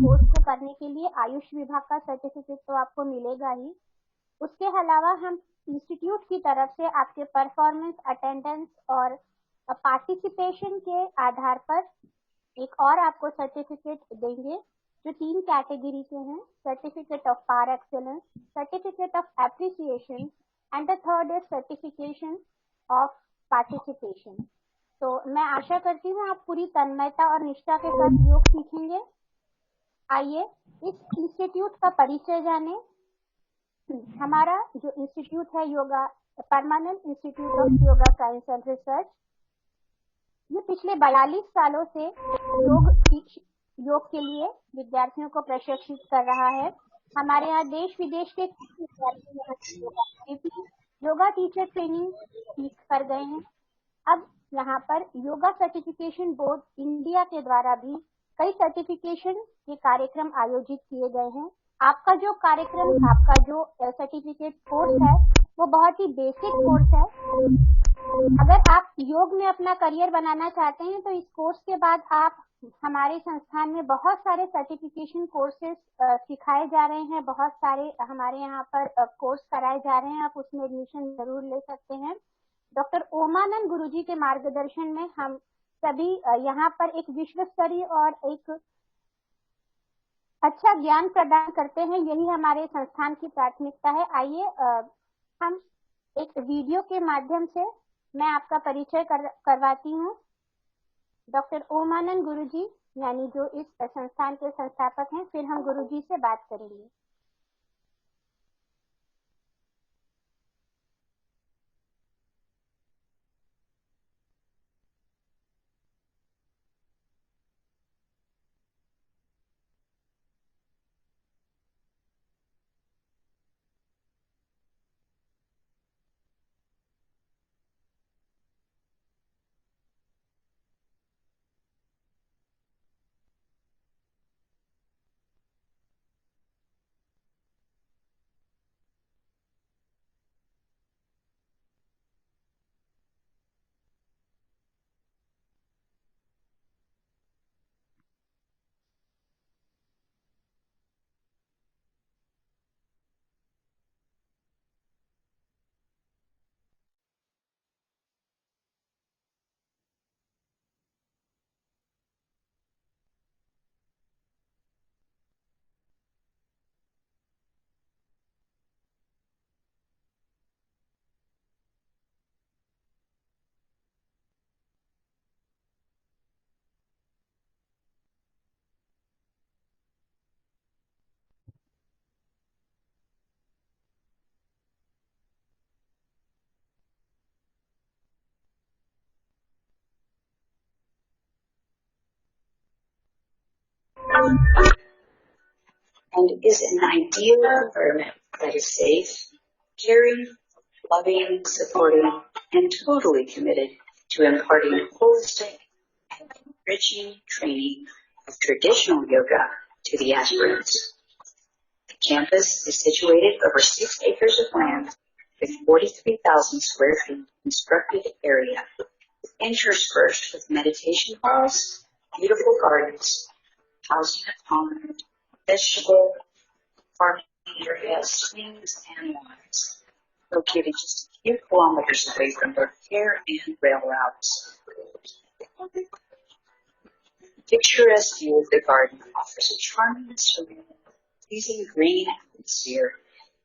Course को करने के लिए आयुष विभाग का सर्टिफिकेट तो आपको मिलेगा ही। उसके अलावा हम इंस्टीट्यूट की तरफ से आपके परफॉर्मेंस, अटेंडेंस और पार्टिसिपेशन के आधार पर एक और आपको सर्टिफिकेट देंगे जो 3 कैटेगरी के हैं, certificate of par excellence, certificate of appreciation and the third is certification of participation. तो मैं आशा करती हूँ आप पूरी तन्मयता और निष्ठा के साथ योग सीखेंगे। आइए इस इंस्टीट्यूट का परिचय जाने। हमारा जो इंस्टीट्यूट है yoga permanent institute of yoga science and research, ये पिछले 42 सालों से योग के लिए विद्यार्थियों को प्रशिक्षित कर रहा है। हमारे यहाँ देश विदेश के विद्यार्थी यहाँ योगा टीचर ट्रेनिंग सीख कर गए हैं। अब यहाँ पर योगा सर्टिफिकेशन बोर्ड इंडिया के द्वारा भी कई सर्टिफिकेशन के कार्यक्रम आयोजित किए गए हैं। आपका जो कार्यक्रम, आपका जो सर्टिफिकेट कोर्स है वो बहुत ही बेसिक कोर्स है। अगर आप योग में अपना करियर बनाना चाहते हैं तो इस कोर्स के बाद आप हमारे संस्थान में बहुत सारे सर्टिफिकेशन कोर्सेज सिखाए जा रहे हैं, बहुत सारे हमारे यहाँ पर कोर्स कराए जा रहे हैं। आप उसमें एडमिशन जरूर ले सकते हैं। डॉक्टर ओमानंद गुरुजी के मार्गदर्शन में हम सभी यहाँ पर एक विश्व स्तरीय और एक अच्छा ज्ञान प्रदान करते हैं, यही हमारे संस्थान की प्राथमिकता है। आइए हम एक वीडियो के माध्यम से मैं आपका परिचय करवाती हूँ। डॉक्टर ओमानंद गुरुजी यानी जो इस संस्थान के संस्थापक हैं, फिर हम गुरुजी से बात करेंगे। And is an ideal environment that is safe, caring, loving, supporting, and totally committed to imparting holistic and enriching training of traditional yoga to the aspirants. The campus is situated over 6 acres of land with 43,000 square feet constructed area, interspersed with meditation halls, beautiful gardens, housing a pond, vegetable farming area, swings, and lawns, located just a few kilometers away from both air and rail routes. The picturesque view of the garden offers a charming and serene, pleasing green atmosphere,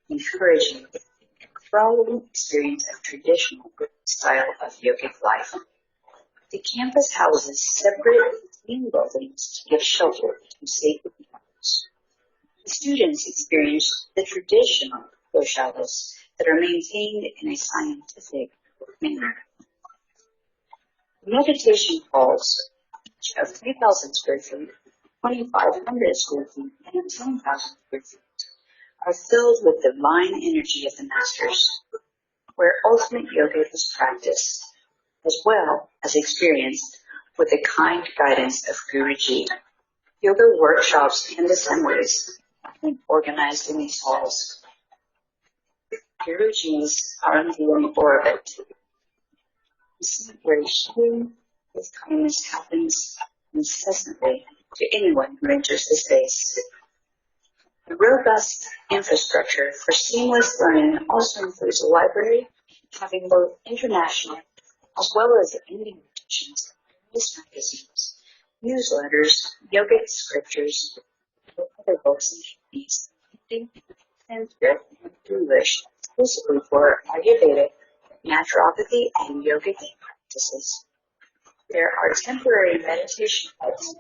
encouraging a thrilling experience of traditional style of yogic life. The campus houses separate clean buildings to give shelter to sacred grounds. The students experience the traditional goshalas that are maintained in a scientific manner. Meditation halls, each of 3,000 square feet, 2,500 square feet, and 10,000 square feet, are filled with divine energy of the masters, where ultimate yoga is practiced, as well as experienced with the kind guidance of Guruji. Yoga workshops and assemblies have been organized in these halls. Guruji's are in orbit. Where healing with kindness happens incessantly to anyone who enters the space. The robust infrastructure for seamless learning also includes a library having both international as well as Indian editions, various magazines, newsletters, yogic scriptures, and other books in Chinese, Hindi, Sanskrit, and English, exclusively for Ayurvedic, naturopathy, and yogic practices. There are temporary meditation huts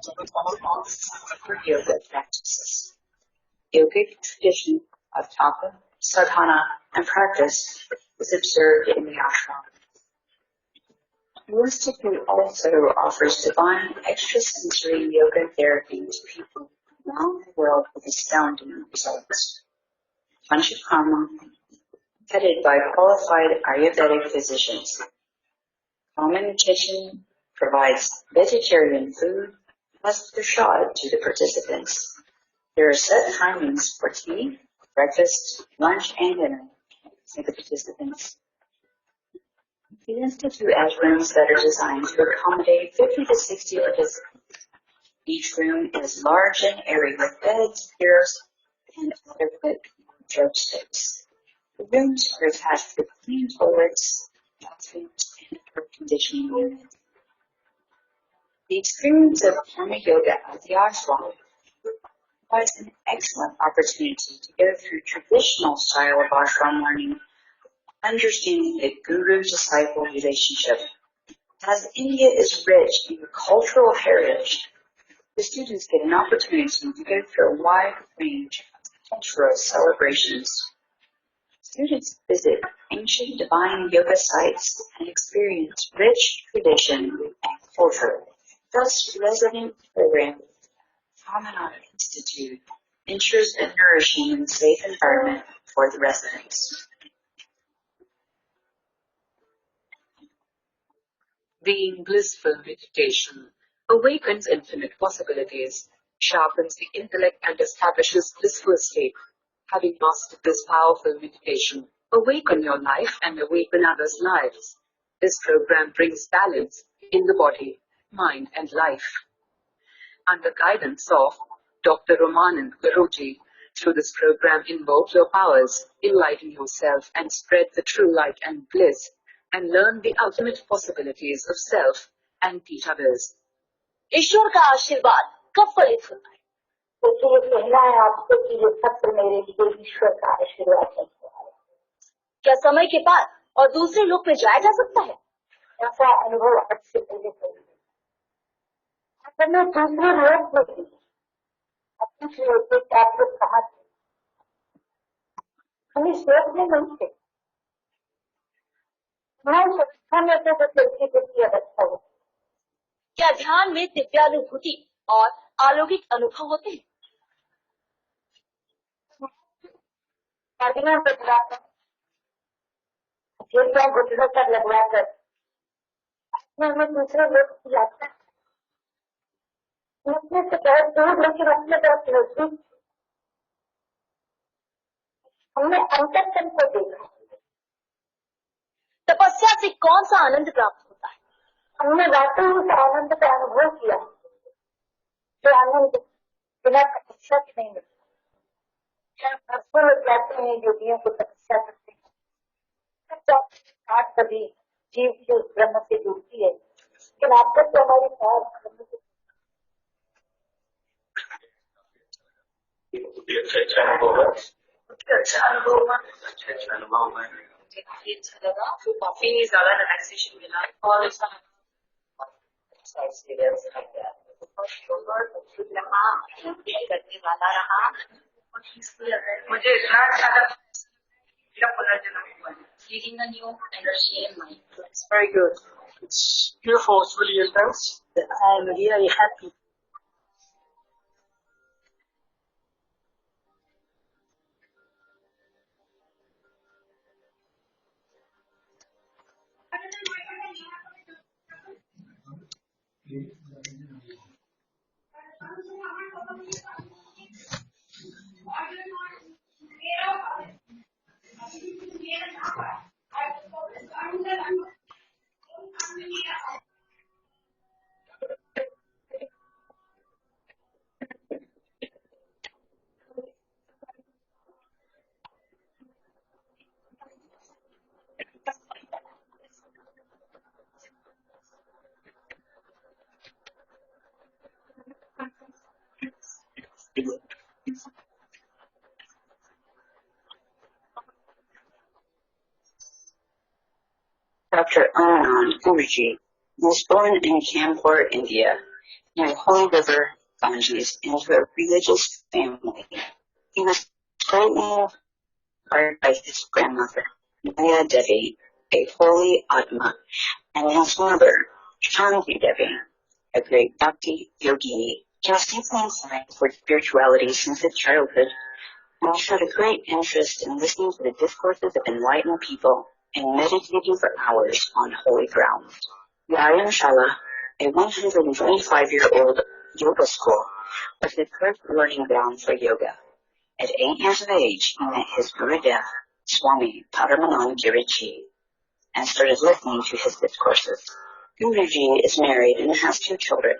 for yoga practices. Yogic tradition of tapa, sadhana, and practice is observed in the ashram. The Institute also offers divine extrasensory yoga therapy to people around the world with astounding results. Panchakarma, headed by qualified Ayurvedic physicians. Common Kitchen provides vegetarian food plus prasad to the participants. There are set timings for tea, breakfast, lunch, and dinner for the participants. The Institute has rooms that are designed to accommodate 50 to 60 participants. Each room is large and airy with beds, chairs, and adequate wardrobe space. The rooms are attached with clean toilets, bathrooms, and air conditioning units. The experience of Karma Yoga at the ashram provides an excellent opportunity to go through traditional style of ashram learning, understanding the guru-disciple relationship. As India is rich in cultural heritage, the students get an opportunity to go through a wide range of cultural celebrations. Students visit ancient divine yoga sites and experience rich tradition and culture. Thus, resident program Promenade Institute ensures a nourishing and safe environment for the residents. Being blissful meditation awakens infinite possibilities, sharpens the intellect, and establishes blissful state. Having mastered this powerful meditation, awaken your life and awaken others' lives. This program brings balance in the body, mind, and life. Under guidance of Dr. Ramanand Guruji, through this program, invoke your powers, enlighten yourself, and spread the true light and bliss, and learn the ultimate possibilities of self and teach others. ईश्वर का आशीर्वाद कब फलित होता है? तो ये कहना है आपको कि ये सत्र मेरे लिए ईश्वर का आशीर्वाद है। क्या समय के बाद और दूसरे लोक में जाया जा सकता है? ऐसा अनुभव आपसे पहले करिए। अपने दूसरे लोक में अपने लोग आप लोग कहा हम इस लोक में नहीं थे। हमें तो चलती फिरती अवस्था है। क्या ध्यान में दिव्यानुभूति और अलौकिक अनुभव होते हैं? घुटनों पर लगवाकर हमें दूसरे लोग की यात्रा उसमें से बहुत दूर लेकिन अपने बहुत नजदीक हमने अंतरतम को देखा। तपस्या से कौन सा आनंद प्राप्त होता है? हमने वाकई उस आनंद का अनुभव किया जो आनंद बिना तपस्या के नहीं मिलता। वर्षों लग जाते हैं योगियों को तपस्या करते हैं कभी जीव की उस ब्रह्म से जुड़ती है लेकिन आप तक तो हमारी साथ ब्रह्म से अच्छा अनुभव है। काफी अच्छा लगा, काफी ज्यादा रिलैक्सेशन मिला और करने वाला रहा। मुझे इतना अच्छा लगा, पुनर्जन्म हुआ, feeling a new energy in mind. It's very good. It's beautiful. It's really intense. I'm really happy. Dr. Anand Guruji was born in Kanpur, India, near Holy River Ganges, into a religious family. He was greatly inspired by his grandmother, Maya Devi, a holy Atma, and his mother, Shanti Devi, a great Bhakti yogini. He was deeply inclined toward spirituality since his childhood, and he showed a great interest in listening to the discourses of enlightened people and meditating for hours on holy ground. Vyayamshala, a 125-year-old yoga school, was his first learning ground for yoga. At 8 years of age, he met his Gurudev, Swami Paramanand Giriji, and started listening to his discourses. Guruji is married and has 2 children.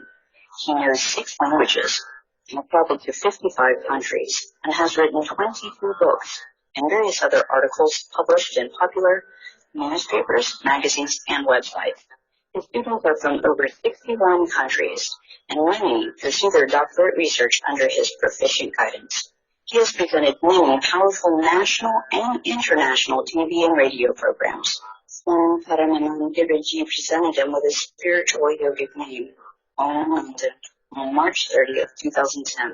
He knows 6 languages, and traveled to 55 countries, and has written 22 books and various other articles published in popular newspapers, magazines, and websites. His students are from over 61 countries, and many pursue their doctorate research under his proficient guidance. He has presented many powerful national and international TV and radio programs. Swami Paramanand Giriji presented him with a spiritual yogic name, Om London, on March 30th, 2010,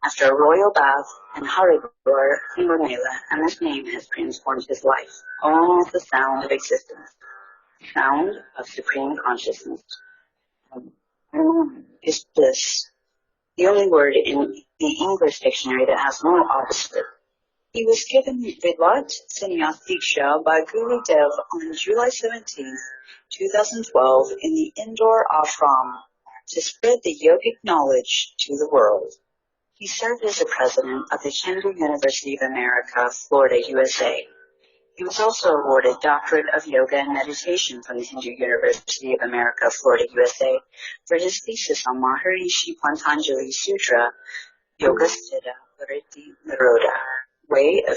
after a royal bath in Haridwar, Mela, and this name has transformed his life. Om is the sound of existence, sound of supreme consciousness. Om is bliss, the only word in the English dictionary that has no opposite. He was given Vilat Sannyas Diksha by Guru Dev on July 17, 2012 in the Indore ashram to spread the yogic knowledge to the world. He served as the president of the Hindu University of America, Florida, USA. He was also awarded Doctorate of Yoga and Meditation from the Hindu University of America, Florida, USA, for his thesis on Maharishi Patanjali Sutra, Yoga Siddha Vritti Nirodha, way of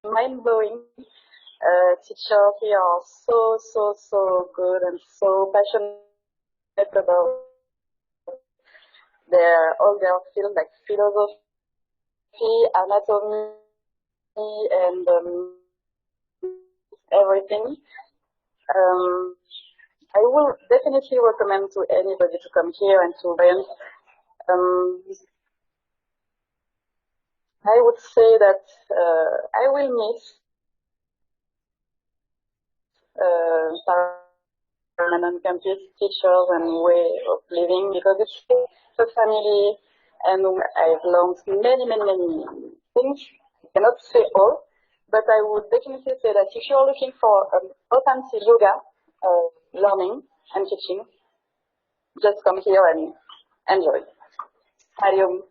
mind-blowing. Teachers here are so good and so passionate about all their fields like philosophy, anatomy, and everything. I will definitely recommend to anybody to come here and to learn. I would say that I will miss permanent campus teachers and way of living because it's a family and I've learned many things. I cannot say all, but I would definitely say that if you're looking for authentic yoga learning and teaching, just come here and enjoy. Hariom.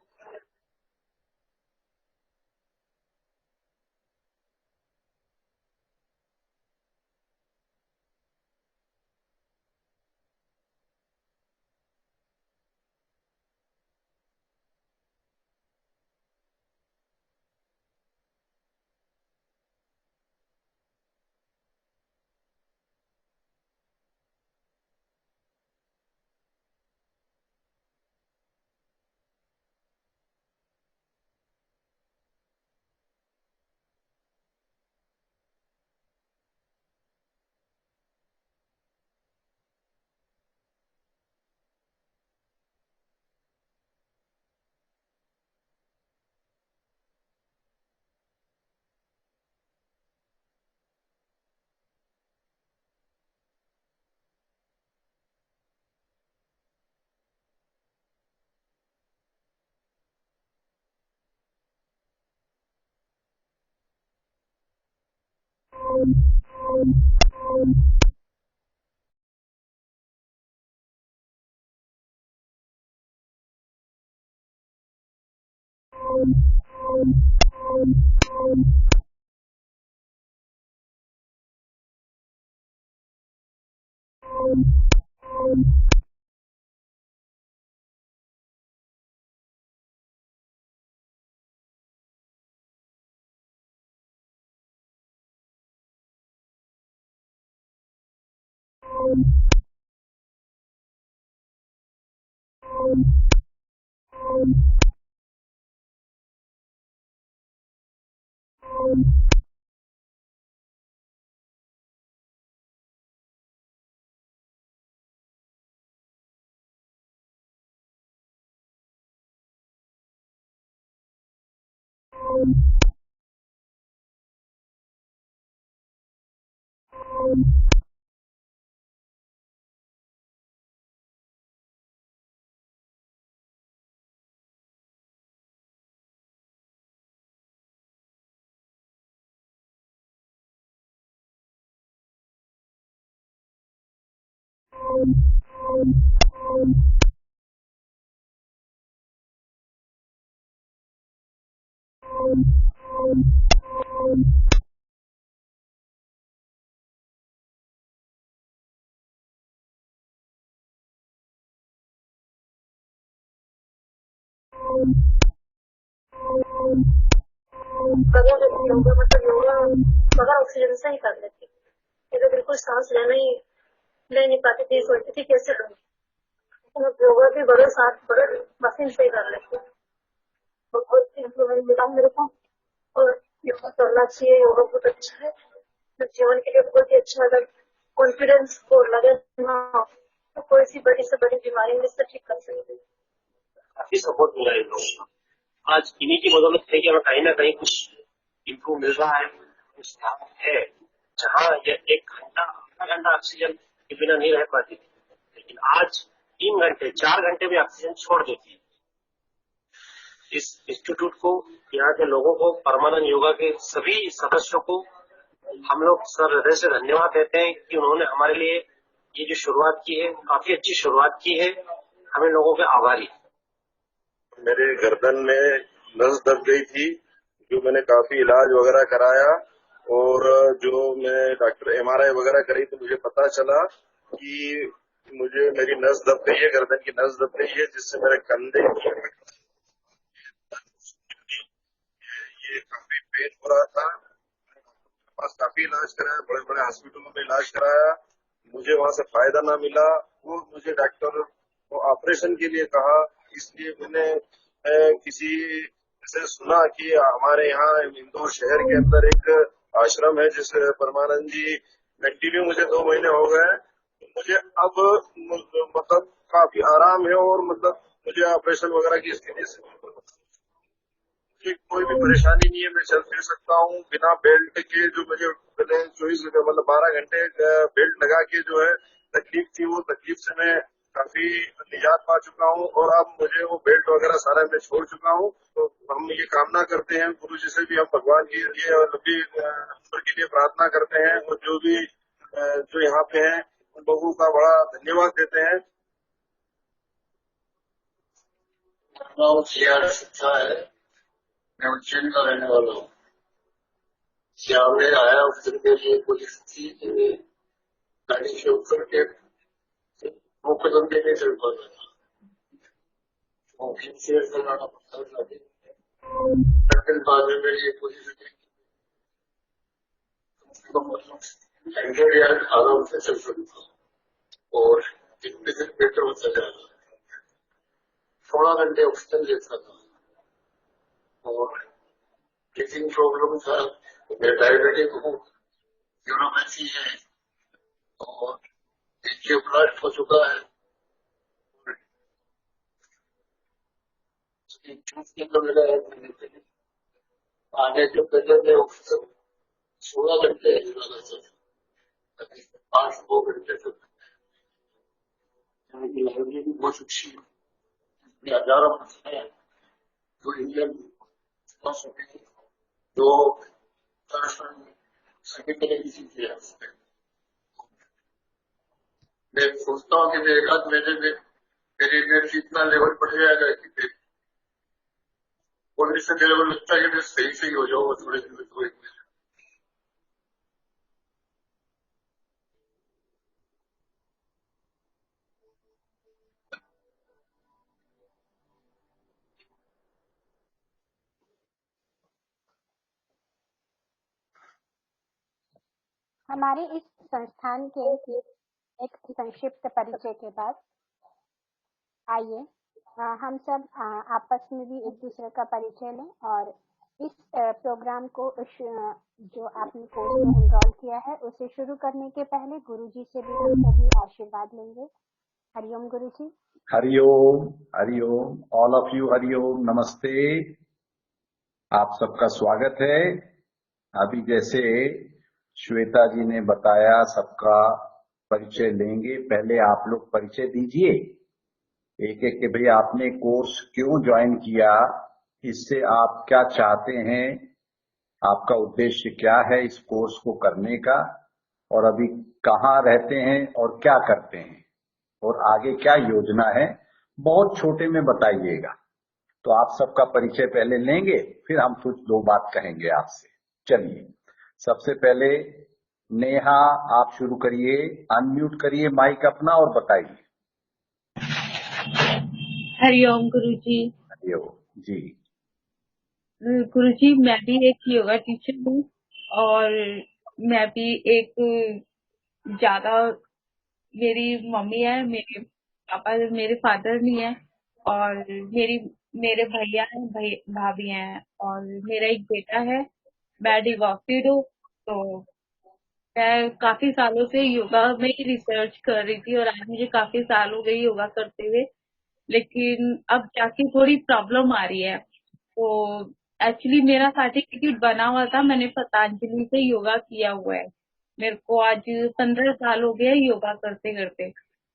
Yoga मतलब योगा बगैर oxygen से ही कर लेती, ये तो बिल्कुल सांस लेना ही ले नहीं पाती थी, सोचती थी कैसे करूँ। तो योगा भी बड़े साथ बड़े मशीन से ही कर लेती, बहुत इम्प्रूवमेंट मिला मेरे को। और योगा करना चाहिए, योगा बहुत अच्छा है, तो जीवन के लिए बहुत ही अच्छा, अगर कॉन्फिडेंस को लगे ना तो कोई सी बड़ी से बड़ी बीमारी में से ठीक कर सकते हैं। काफी सपोर्ट मिला है लोगों का। आज इन्हीं की बदौलत है कि हमें कहीं ना कहीं कुछ इम्प्रूव मिल रहा है। कुछ स्थान है जहाँ ये 1 घंटा आधा घंटा ऑक्सीजन के बिना नहीं रह पाती थी, लेकिन आज 3 घंटे 4 घंटे भी ऑक्सीजन छोड़ देती है। इस इंस्टीट्यूट को, यहाँ के लोगों को, परमानंद योगा के सभी सदस्यों को हम लोग सर हृदय से धन्यवाद देते हैं कि उन्होंने हमारे लिए ये जो शुरुआत की है, काफी अच्छी शुरुआत की है। हमें लोगों के आभारी। मेरे गर्दन में नस दब गई थी, जो मैंने काफी इलाज वगैरह कराया, और जो मैं डॉक्टर MRI वगैरह करी तो मुझे पता चला कि मुझे मेरी नस दब गई है, गर्दन की नस दब गई है, जिससे मेरे कंधे ये काफी पेन हो रहा था। पास काफी इलाज कराया, बड़े बड़े हॉस्पिटलों में इलाज कराया, मुझे वहां से फायदा ना मिला। वो मुझे डॉक्टर को ऑपरेशन के लिए कहा, इसलिए मैंने किसी से सुना कि हमारे यहाँ इंदौर शहर के अंदर एक आश्रम है जिसे परमानंद जी कंटिन्यू, मुझे 2 महीने हो गए, मुझे अब मतलब काफी आराम है, और मतलब मुझे ऑपरेशन वगैरह की स्थिति से कोई भी परेशानी नहीं है, मैं चल फिर सकता हूँ बिना बेल्ट के। जो मुझे पहले 24 मतलब 12 घंटे बेल्ट लगा के जो है तकलीफ थी, वो तकलीफ से मैं काफी निजात पा चुका हूँ, और अब मुझे वो बेल्ट वगैरह सारा मैं छोड़ चुका हूँ। तो हम ये कामना करते हैं, गुरु जी से भी हम भगवान के लिए और लंबी उम्र के लिए प्रार्थना करते हैं, और जो भी जो यहाँ पे हैं उन लोगों का बड़ा धन्यवाद देते हैं। मैं उज्जैन का रहने वाला हूँ। सियावरे आया, उस दिन के लिए पुलिस थी कि गाड़ी से उतर के वो कदम भी नहीं चल पाता था, वो शेयर कराना पड़ता था। लेकिन बाद में मेरी एक पुलिस यार आराम से चल सकता, और दिन पे दिन बेटर होता जा रहा है। 16 घंटे ऑक्सीजन लेता था, और ब्रीथिंग प्रॉब्लम था, मैं डायबिटिक हूँ, यूरोपैथी है, और एंजियोप्लास्ट हो चुका है। आने से पहले मैं ऑक्सीजन 16 घंटे लगाता था, 8-9 घंटे तक। लाइब्रेरी भी बहुत अच्छी है, हजारों है जो इंडियन जो सभी तरह की चीजें है उसमें। मैं सोचता हूँ कि मैं एक आध महीने में मेरी एनर्जी इतना लेवल बढ़ जाएगा कि फिर ऑलरेडी से मेरे को लगता है कि मैं सही हो जाऊंगा थोड़े दिन में, तो एक महीने। हमारे इस संस्थान के एक संक्षिप्त परिचय के बाद आइए हम सब आपस में भी एक दूसरे का परिचय लें और इस प्रोग्राम को जो आपने कोर्स में एनरोल किया है उसे शुरू करने के पहले गुरुजी से भी हम सभी आशीर्वाद लेंगे। हरिओम गुरुजी। हरिओम ऑल ऑफ यू, हरिओम, नमस्ते। आप सबका स्वागत है। अभी जैसे श्वेता जी ने बताया सबका परिचय लेंगे, पहले आप लोग परिचय दीजिए एक एक के भाई आपने कोर्स क्यों ज्वाइन किया, इससे आप क्या चाहते हैं, आपका उद्देश्य क्या है इस कोर्स को करने का, और अभी कहाँ रहते हैं और क्या करते हैं और आगे क्या योजना है, बहुत छोटे में बताइएगा। तो आप सबका परिचय पहले लेंगे, फिर हम कुछ दो बात कहेंगे आपसे। चलिए, सबसे पहले नेहा आप शुरू करिए, अनम्यूट करिए माइक अपना और बताइए। हरिओम गुरुजी। हरिओम जी। गुरुजी, मैं भी एक योगा टीचर हूँ और मैं भी एक ज्यादा, मेरी मम्मी है, मेरे पापा, मेरे फादर नहीं है, और मेरे भैया हैं, भाभी हैं, और मेरा एक बेटा है। मैं डिवोर्सड हूँ, तो मैं काफी सालों से योगा में ही रिसर्च कर रही थी और आज मुझे काफी साल हो गए योगा करते हुए, लेकिन अब जाके थोड़ी प्रॉब्लम आ रही है। तो एक्चुअली मेरा सर्टिफिकेट बना हुआ था, मैंने पतंजलि से योगा किया हुआ है। मेरे को आज 15 साल हो गए योगा करते करते,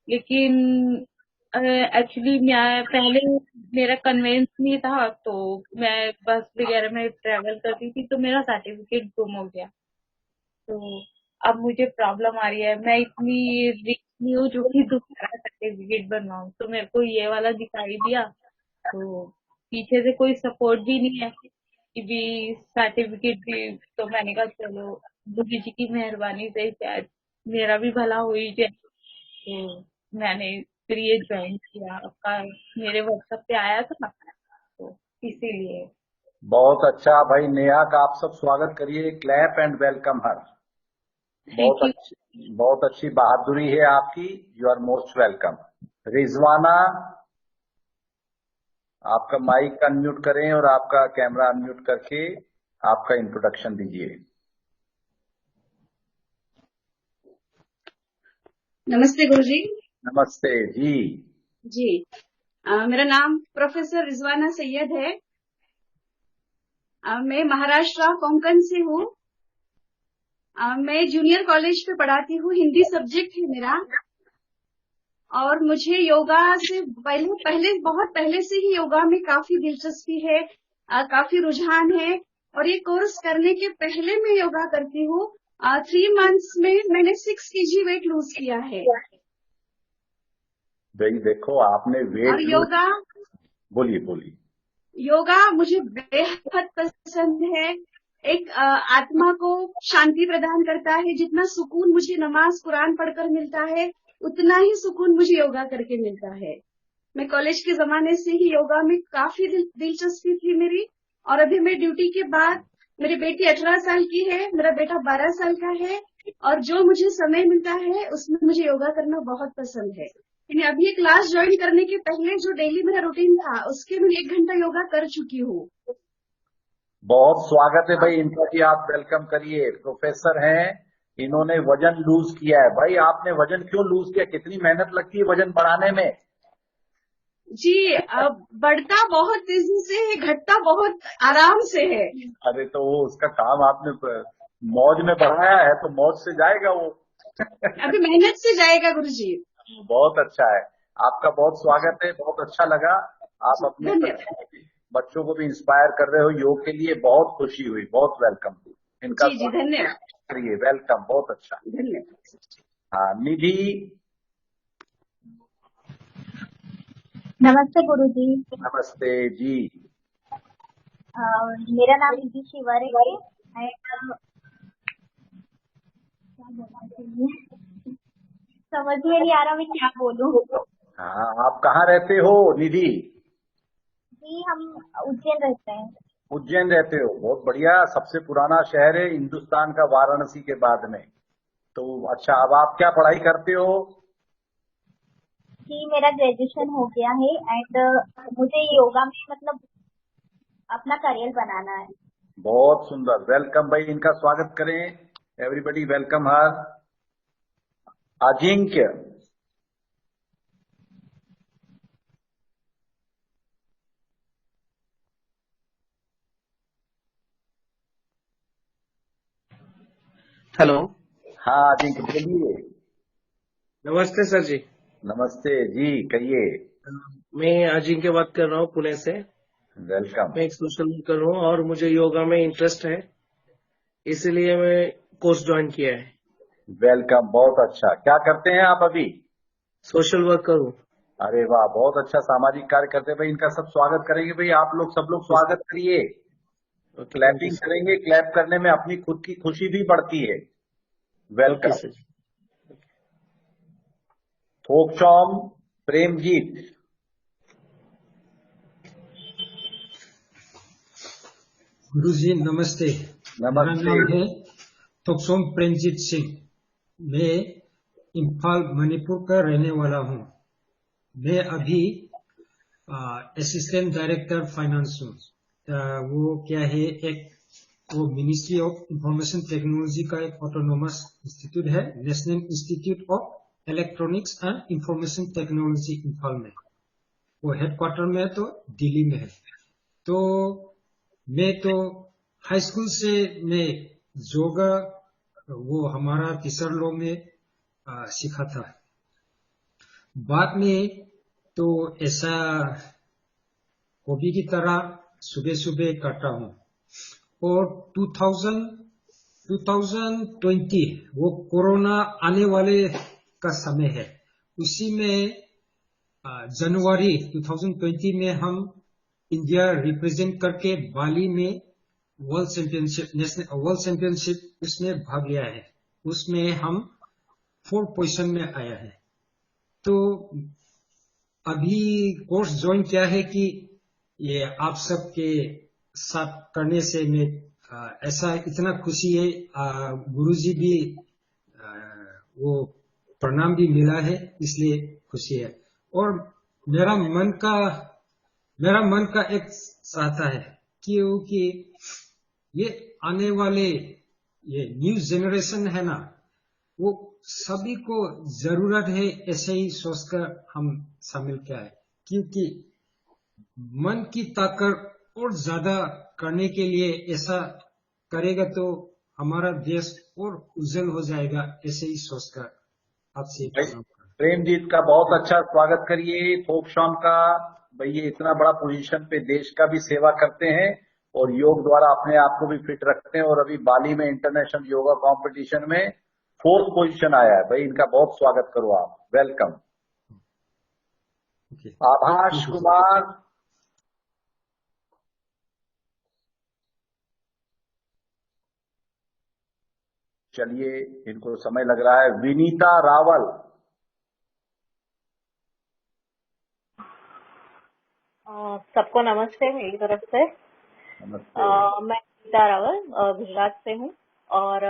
लेकिन एक्चुअली मैं पहले मेरा कन्वेंस नहीं था, तो मैं बस वगैरह में ट्रेवल करती थी, तो मेरा सर्टिफिकेट गुम हो गया। तो अब मुझे प्रॉब्लम आ रही है, मैं इतनी रिच नहीं हूँ जो कि दोबारा सर्टिफिकेट बनवाऊं, तो मेरे को ये वाला दिखाई दिया। तो पीछे से कोई सपोर्ट भी नहीं है कि भी सर्टिफिकेट भी, तो मैंने कहा चलो गुरु जी की मेहरबानी से शायद मेरा भी भला हो ही जाए। तो मैंने फिर ये ज्वाइन किया, आपका मेरे व्हाट्सएप पे आया था, तो इसीलिए। बहुत अच्छा भाई, नेहा का आप सब स्वागत करिए, क्लैप एंड वेलकम हर। बहुत अच्छी बहादुरी है आपकी, you are most welcome. Rizwana, आपका माइक अनम्यूट करें और आपका कैमरा अनम्यूट करके आपका इंट्रोडक्शन दीजिए। नमस्ते गुरुजी। नमस्ते जी। जी, मेरा नाम प्रोफेसर रिजवाना सैयद है। मैं महाराष्ट्र कोंकण से हूँ। मैं जूनियर कॉलेज पे पढ़ाती हूँ, हिंदी सब्जेक्ट है मेरा, और मुझे योगा से बहुत पहले से ही योगा में काफी दिलचस्पी है, काफी रुझान है, और ये कोर्स करने के पहले मैं योगा करती हूँ। 3 मंथ्स में मैंने 6 kg वेट लूज किया है। भाई देखो, आपने वेट और योगा, बोलिए। योगा मुझे बेहद पसंद है। एक आत्मा को शांति प्रदान करता है। जितना सुकून मुझे नमाज कुरान पढ़कर मिलता है, उतना ही सुकून मुझे योगा करके मिलता है। मैं कॉलेज के जमाने से ही योगा में काफी दिलचस्पी थी मेरी, और अभी मैं ड्यूटी के बाद, मेरी बेटी 18 साल की है, मेरा बेटा 12 साल का है, और जो मुझे समय मिलता है उसमें मुझे योगा करना बहुत पसंद है। मैं अभी क्लास ज्वाइन करने के पहले जो डेली मेरा रूटीन था, उसके मैं 1 घंटा योगा कर चुकी हूँ। बहुत स्वागत है भाई इनका भी, आप वेलकम करिए। प्रोफेसर हैं, इन्होंने वजन लूज किया है। भाई आपने वजन क्यों लूज किया, कितनी मेहनत लगती है वजन बढ़ाने में? जी, बढ़ता बहुत तेजी से है, घटता बहुत आराम से है। अरे तो वो उसका काम आपने मौज में बढ़ाया है, तो मौज से जाएगा वो। अभी मेहनत से जाएगा गुरुजी। बहुत अच्छा है, आपका बहुत स्वागत है, बहुत अच्छा लगा। आप अपने बच्चों को भी इंस्पायर कर रहे हो योग के लिए, बहुत खुशी हुई, बहुत वेलकम। इनका जी धन्यवाद। करिए। वेलकम, बहुत अच्छा। धन्यवाद। हाँ, निधि। नमस्ते गुरुजी। नमस्ते जी। मेरा नाम निधि शिवारे है एंड समझ में नहीं आ रहा मैं क्या बोलूं। हाँ, आप कहाँ रहते हो निधि? जी हम उज्जैन रहते हैं। उज्जैन रहते हो, बहुत बढ़िया। सबसे पुराना शहर है हिंदुस्तान का, वाराणसी के बाद में। तो अच्छा, अब आप क्या पढ़ाई करते हो? जी मेरा ग्रेजुएशन हो गया है एंड मुझे योगा में मतलब अपना करियर बनाना है। बहुत सुंदर, वेलकम भाई। इनका स्वागत करें। एवरीबडी वेलकम हर। अजिंक्य। हेलो। हाँ अजिंक्य बोलिए। नमस्ते सर जी। नमस्ते जी, कहिए। मैं अजिंक्य बात कर रहा हूँ पुणे से। वेलकम। मैं एक सोशल वर्कर हूँ और मुझे योगा में इंटरेस्ट है, इसीलिए मैं कोर्स ज्वाइन किया है। वेलकम, बहुत अच्छा। क्या करते हैं आप अभी? सोशल वर्कर हूँ। अरे वाह, बहुत अच्छा सामाजिक कार्य करते हैं भाई। इनका सब स्वागत करेंगे भाई। आप लोग सब लोग स्वागत करिए। क्लैपिंग करेंगे। क्लैप करने में अपनी खुद की खुशी भी बढ़ती है। वेलकम। सर जी। थोकचौम प्रेमजीत। गुरुजी नमस्ते। मेरा नाम है थोकचौम प्रेमजीत सिंह। मैं इम्फाल मणिपुर का रहने वाला हूँ। मैं अभी असिस्टेंट डायरेक्टर फाइनेंस हूँ। वो क्या है, वो मिनिस्ट्री ऑफ इंफॉर्मेशन टेक्नोलॉजी का एक ऑटोनोमस इंस्टीट्यूट है, national institute of electronics and information technology Imphal में। वो हेडक्वार्टर में तो दिल्ली में है। तो मैं तो हाई स्कूल से मैं योगा वो हमारा टीचर लोग ने सीखा था। बाद में तो ऐसा हॉबी की तरह सुबह सुबह करता हूँ। और 2020 वो कोरोना आने वाले का समय है, उसी में जनवरी 2020 में हम इंडिया रिप्रेजेंट करके बाली में वर्ल्ड चैंपियनशिप उसमें भाग लिया है। उसमें हम 4th पोजीशन में आया है। तो अभी कोर्स ज्वाइन किया है कि ये आप सबके साथ करने से मैं ऐसा इतना खुशी है। गुरुजी भी वो प्रणाम भी मिला है, इसलिए खुशी है। और मेरा मन का एक चाहता है क्योंकि ये आने वाले ये न्यू जनरेशन है ना, वो सभी को जरूरत है ऐसे ही सोचकर हम शामिल किया है। क्योंकि मन की ताकत और ज्यादा करने के लिए ऐसा करेगा तो हमारा देश और उज्जवल हो जाएगा, ऐसे ही सोचकर आपसे प्रेमजीत का बहुत अच्छा स्वागत करिए। थोकचौम का भाई, ये इतना बड़ा पोजीशन पे देश का भी सेवा करते हैं और योग द्वारा अपने आप को भी फिट रखते हैं। और अभी बाली में इंटरनेशनल योगा कंपटीशन में 4th पोजीशन आया है भाई। इनका बहुत स्वागत करो आप। वेलकम। आभाष कुमार। चलिए, इनको समय लग रहा है। विनीता रावल। सबको नमस्ते मेरी तरफ से। नमस्ते। मैं विनीता रावल गुजरात से हूँ और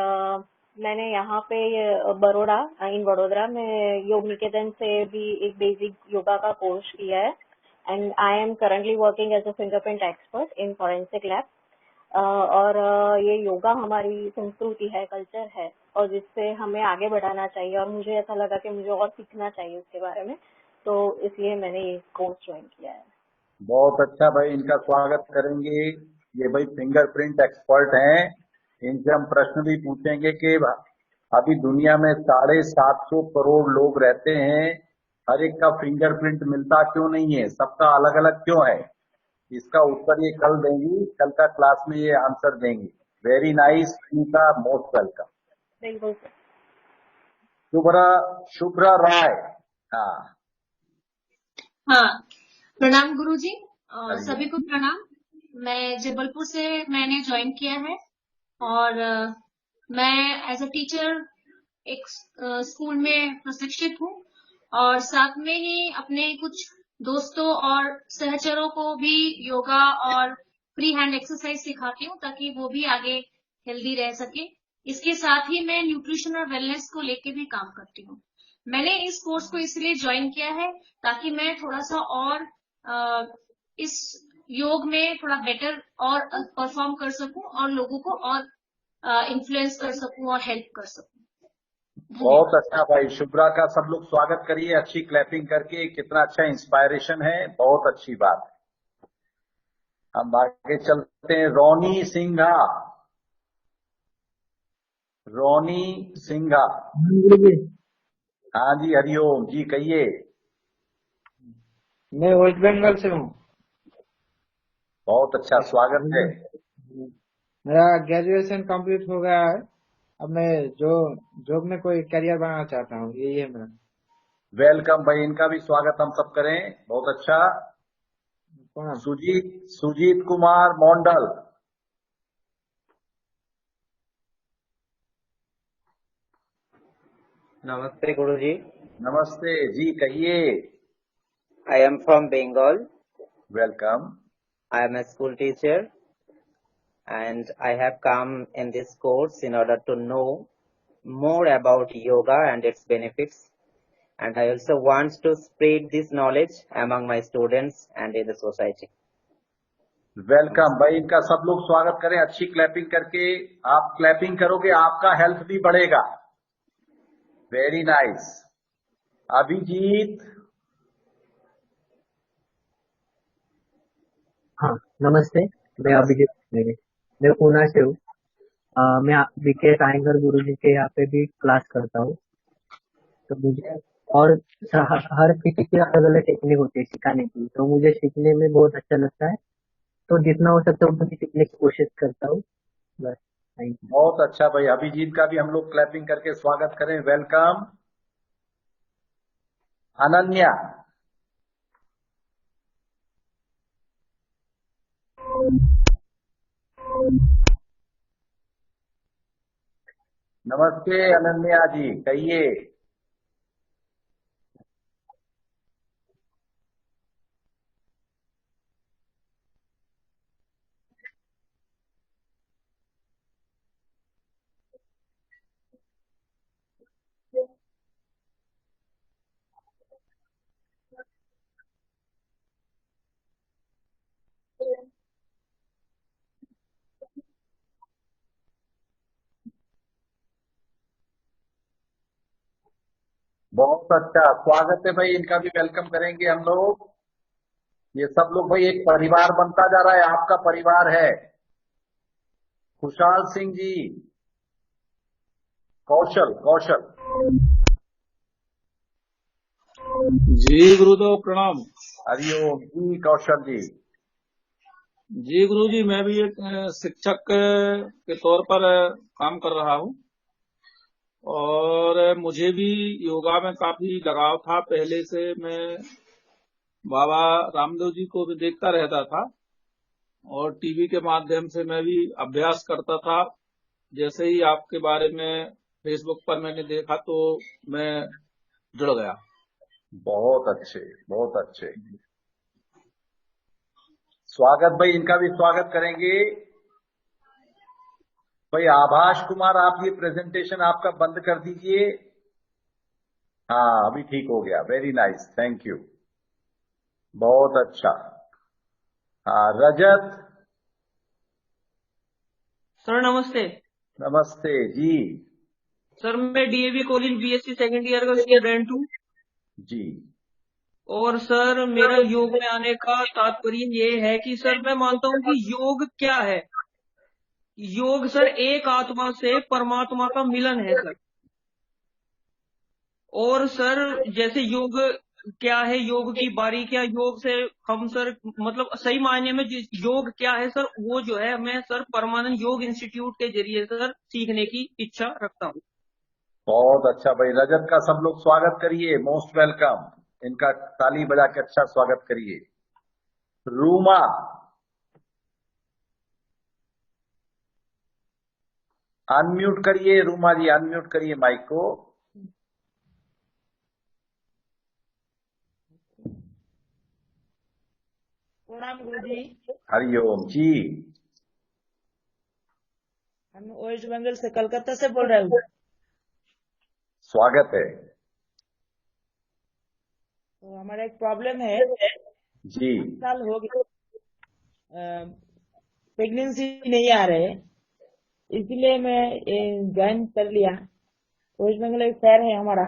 मैंने यहाँ पे बड़ोड़ा इन वडोदरा में योग निकेतन से भी एक बेसिक योगा का कोर्स किया है and I am currently working as a fingerprint expert in forensic lab. और ये योगा हमारी संस्कृति है, कल्चर है और जिससे हमें आगे बढ़ाना चाहिए और मुझे ऐसा लगा कि मुझे और सीखना चाहिए उसके बारे में, तो इसलिए मैंने ये कोर्स ज्वाइन किया है। बहुत अच्छा भाई, इनका स्वागत करेंगे। ये भाई फिंगरप्रिंट एक्सपर्ट हैं। इनसे हम प्रश्न भी पूछेंगे कि अभी दुनिया में 750 करोड़ लोग रहते हैं, हर एक का फिंगरप्रिंट मिलता क्यों नहीं है, सबका अलग अलग क्यों है। इसका उत्तर ये कल देंगी, कल का क्लास में ये आंसर देंगी। Very nice Sunita, most welcome. बिल्कुल सर। शुभ्रा राय। हाँ हाँ, प्रणाम गुरुजी। हरिओम। सभी को प्रणाम। मैं जबलपुर से मैंने ज्वाइन किया है और मैं एज अ टीचर एक स्कूल में प्रशिक्षित हूँ और साथ में ही अपने कुछ दोस्तों और सहचरों को भी योगा और फ्री हैंड एक्सरसाइज सिखाती हूँ ताकि वो भी आगे हेल्दी रह सके। इसके साथ ही मैं न्यूट्रिशन और वेलनेस को लेके भी काम करती हूँ। मैंने इस कोर्स को इसलिए ज्वाइन किया है ताकि मैं थोड़ा सा और इस योग में थोड़ा बेटर और परफॉर्म कर सकूं और लोगों को और इन्फ्लुएंस कर सकूं और हेल्प कर सकूं। बहुत अच्छा भाई, शुभ्रा का सब लोग स्वागत करिए अच्छी क्लैपिंग करके। कितना अच्छा इंस्पायरेशन है, बहुत अच्छी बात है। हम आगे चलते हैं। रोनी सिंघा। रोनी सिंघा। हाँ जी, हरिओम जी, कहिए। मैं वेस्ट बंगाल से हूँ। बहुत अच्छा, स्वागत है। मेरा ग्रेजुएशन कंप्लीट हो गया है। अब मैं जॉब में कोई करियर बनाना चाहता हूँ, यही है मेरा। वेलकम भाई, इनका भी स्वागत हम सब करें। बहुत अच्छा। सुजीत कुमार मोंडल। नमस्ते गुरुजी। नमस्ते जी, कहिए। I am from Bengal. Welcome. I am a school teacher and I have come in this course in order to know more about yoga and its benefits, and I also want to spread this knowledge among my students and in the society. Welcome भाई, इनका सब लोग स्वागत करें अच्छी clapping करके। आप clapping करोगे, आपका हेल्थ भी बढ़ेगा। Very nice. अभिजीत। हाँ नमस्ते, मैं अभिजीत, मैं पूना से हूँ। मैं विकेश आयंगर गुरु जी के यहाँ पे भी क्लास करता हूँ। तो मुझे और हर किसी की अलग अलग टेक्निक होती है सिखाने की, तो मुझे सीखने में बहुत अच्छा लगता है। तो जितना हो सकता है उतना सीखने की कोशिश करता हूँ। बस थैंक यू। बहुत अच्छा भाई, अभिजीत का भी हम लोग क्लैपिंग करके स्वागत करें। वेलकम। अनन्या। नमस्ते अनन्या जी, कहिए। बहुत अच्छा, स्वागत है भाई, इनका भी वेलकम करेंगे हम लोग। ये सब लोग भाई एक परिवार बनता जा रहा है, आपका परिवार है। खुशहाल सिंह जी। कौशल। जी गुरुदेव प्रणाम। हरिओम जी, कौशल जी। जी गुरुजी, मैं भी एक शिक्षक के तौर पर काम कर रहा हूँ और मुझे भी योगा में काफी लगाव था। पहले से मैं बाबा रामदेव जी को भी देखता रहता था और टीवी के माध्यम से मैं भी अभ्यास करता था। जैसे ही आपके बारे में फेसबुक पर मैंने देखा तो मैं जुड़ गया। बहुत अच्छे। स्वागत भाई, इनका भी स्वागत करेंगे। भाई आभाष कुमार, आप ये प्रेजेंटेशन आपका बंद कर दीजिए। हाँ अभी ठीक हो गया, वेरी नाइस, थैंक यू, बहुत अच्छा। हाँ रजत। सर नमस्ते। नमस्ते जी। सर मैं DAV college BSc second year का स्टूडेंट हूँ जी। और सर मेरा योग में आने का तात्पर्य ये है कि सर मैं मानता हूँ कि योग क्या है। योग सर एक आत्मा से परमात्मा का मिलन है सर। और सर जैसे योग क्या है योग की बारीकियां, योग से हम सर मतलब सही मायने में योग क्या है सर, वो जो है मैं सर परमानेंट योग इंस्टीट्यूट के जरिए सर सीखने की इच्छा रखता हूँ। बहुत अच्छा भाई। रजत का सब लोग स्वागत करिए, मोस्ट वेलकम। इनका ताली बजा के अच्छा स्वागत करिए। रूमा, अनम्यूट करिए। रूमा जी अनम्यूट करिए माइक को। प्रणाम गुरुजी। हरिओम जी। हम वेस्ट बंगाल से कलकत्ता से बोल रहे हैं। स्वागत है तो हमारा एक प्रॉब्लम है जी। साल हो गया, प्रेगनेंसी नहीं आ रहे, इसलिए मैं ज्वाइन कर लिया। वेस्ट बंगाल एक शहर है हमारा,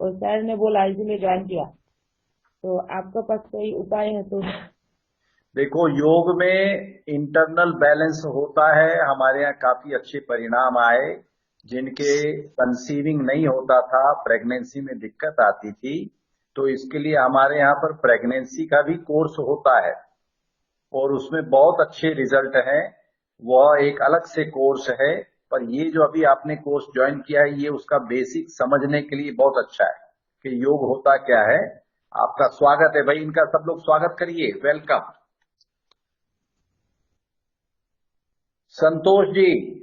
और शहर ने बोला इसलिए ज्वाइन किया। तो आपके पास कोई उपाय है तो? देखो, योग में इंटरनल बैलेंस होता है। हमारे यहाँ काफी अच्छे परिणाम आए। जिनके कंसीविंग नहीं होता था, प्रेगनेंसी में दिक्कत आती थी, तो इसके लिए हमारे यहाँ पर प्रेगनेंसी का भी कोर्स होता है और उसमें बहुत अच्छे रिजल्ट हैं। वह एक अलग से कोर्स है, पर ये जो अभी आपने कोर्स ज्वाइन किया है, ये उसका बेसिक समझने के लिए बहुत अच्छा है कि योग होता क्या है। आपका स्वागत है भाई। इनका सब लोग स्वागत करिए, वेलकम। संतोष जी,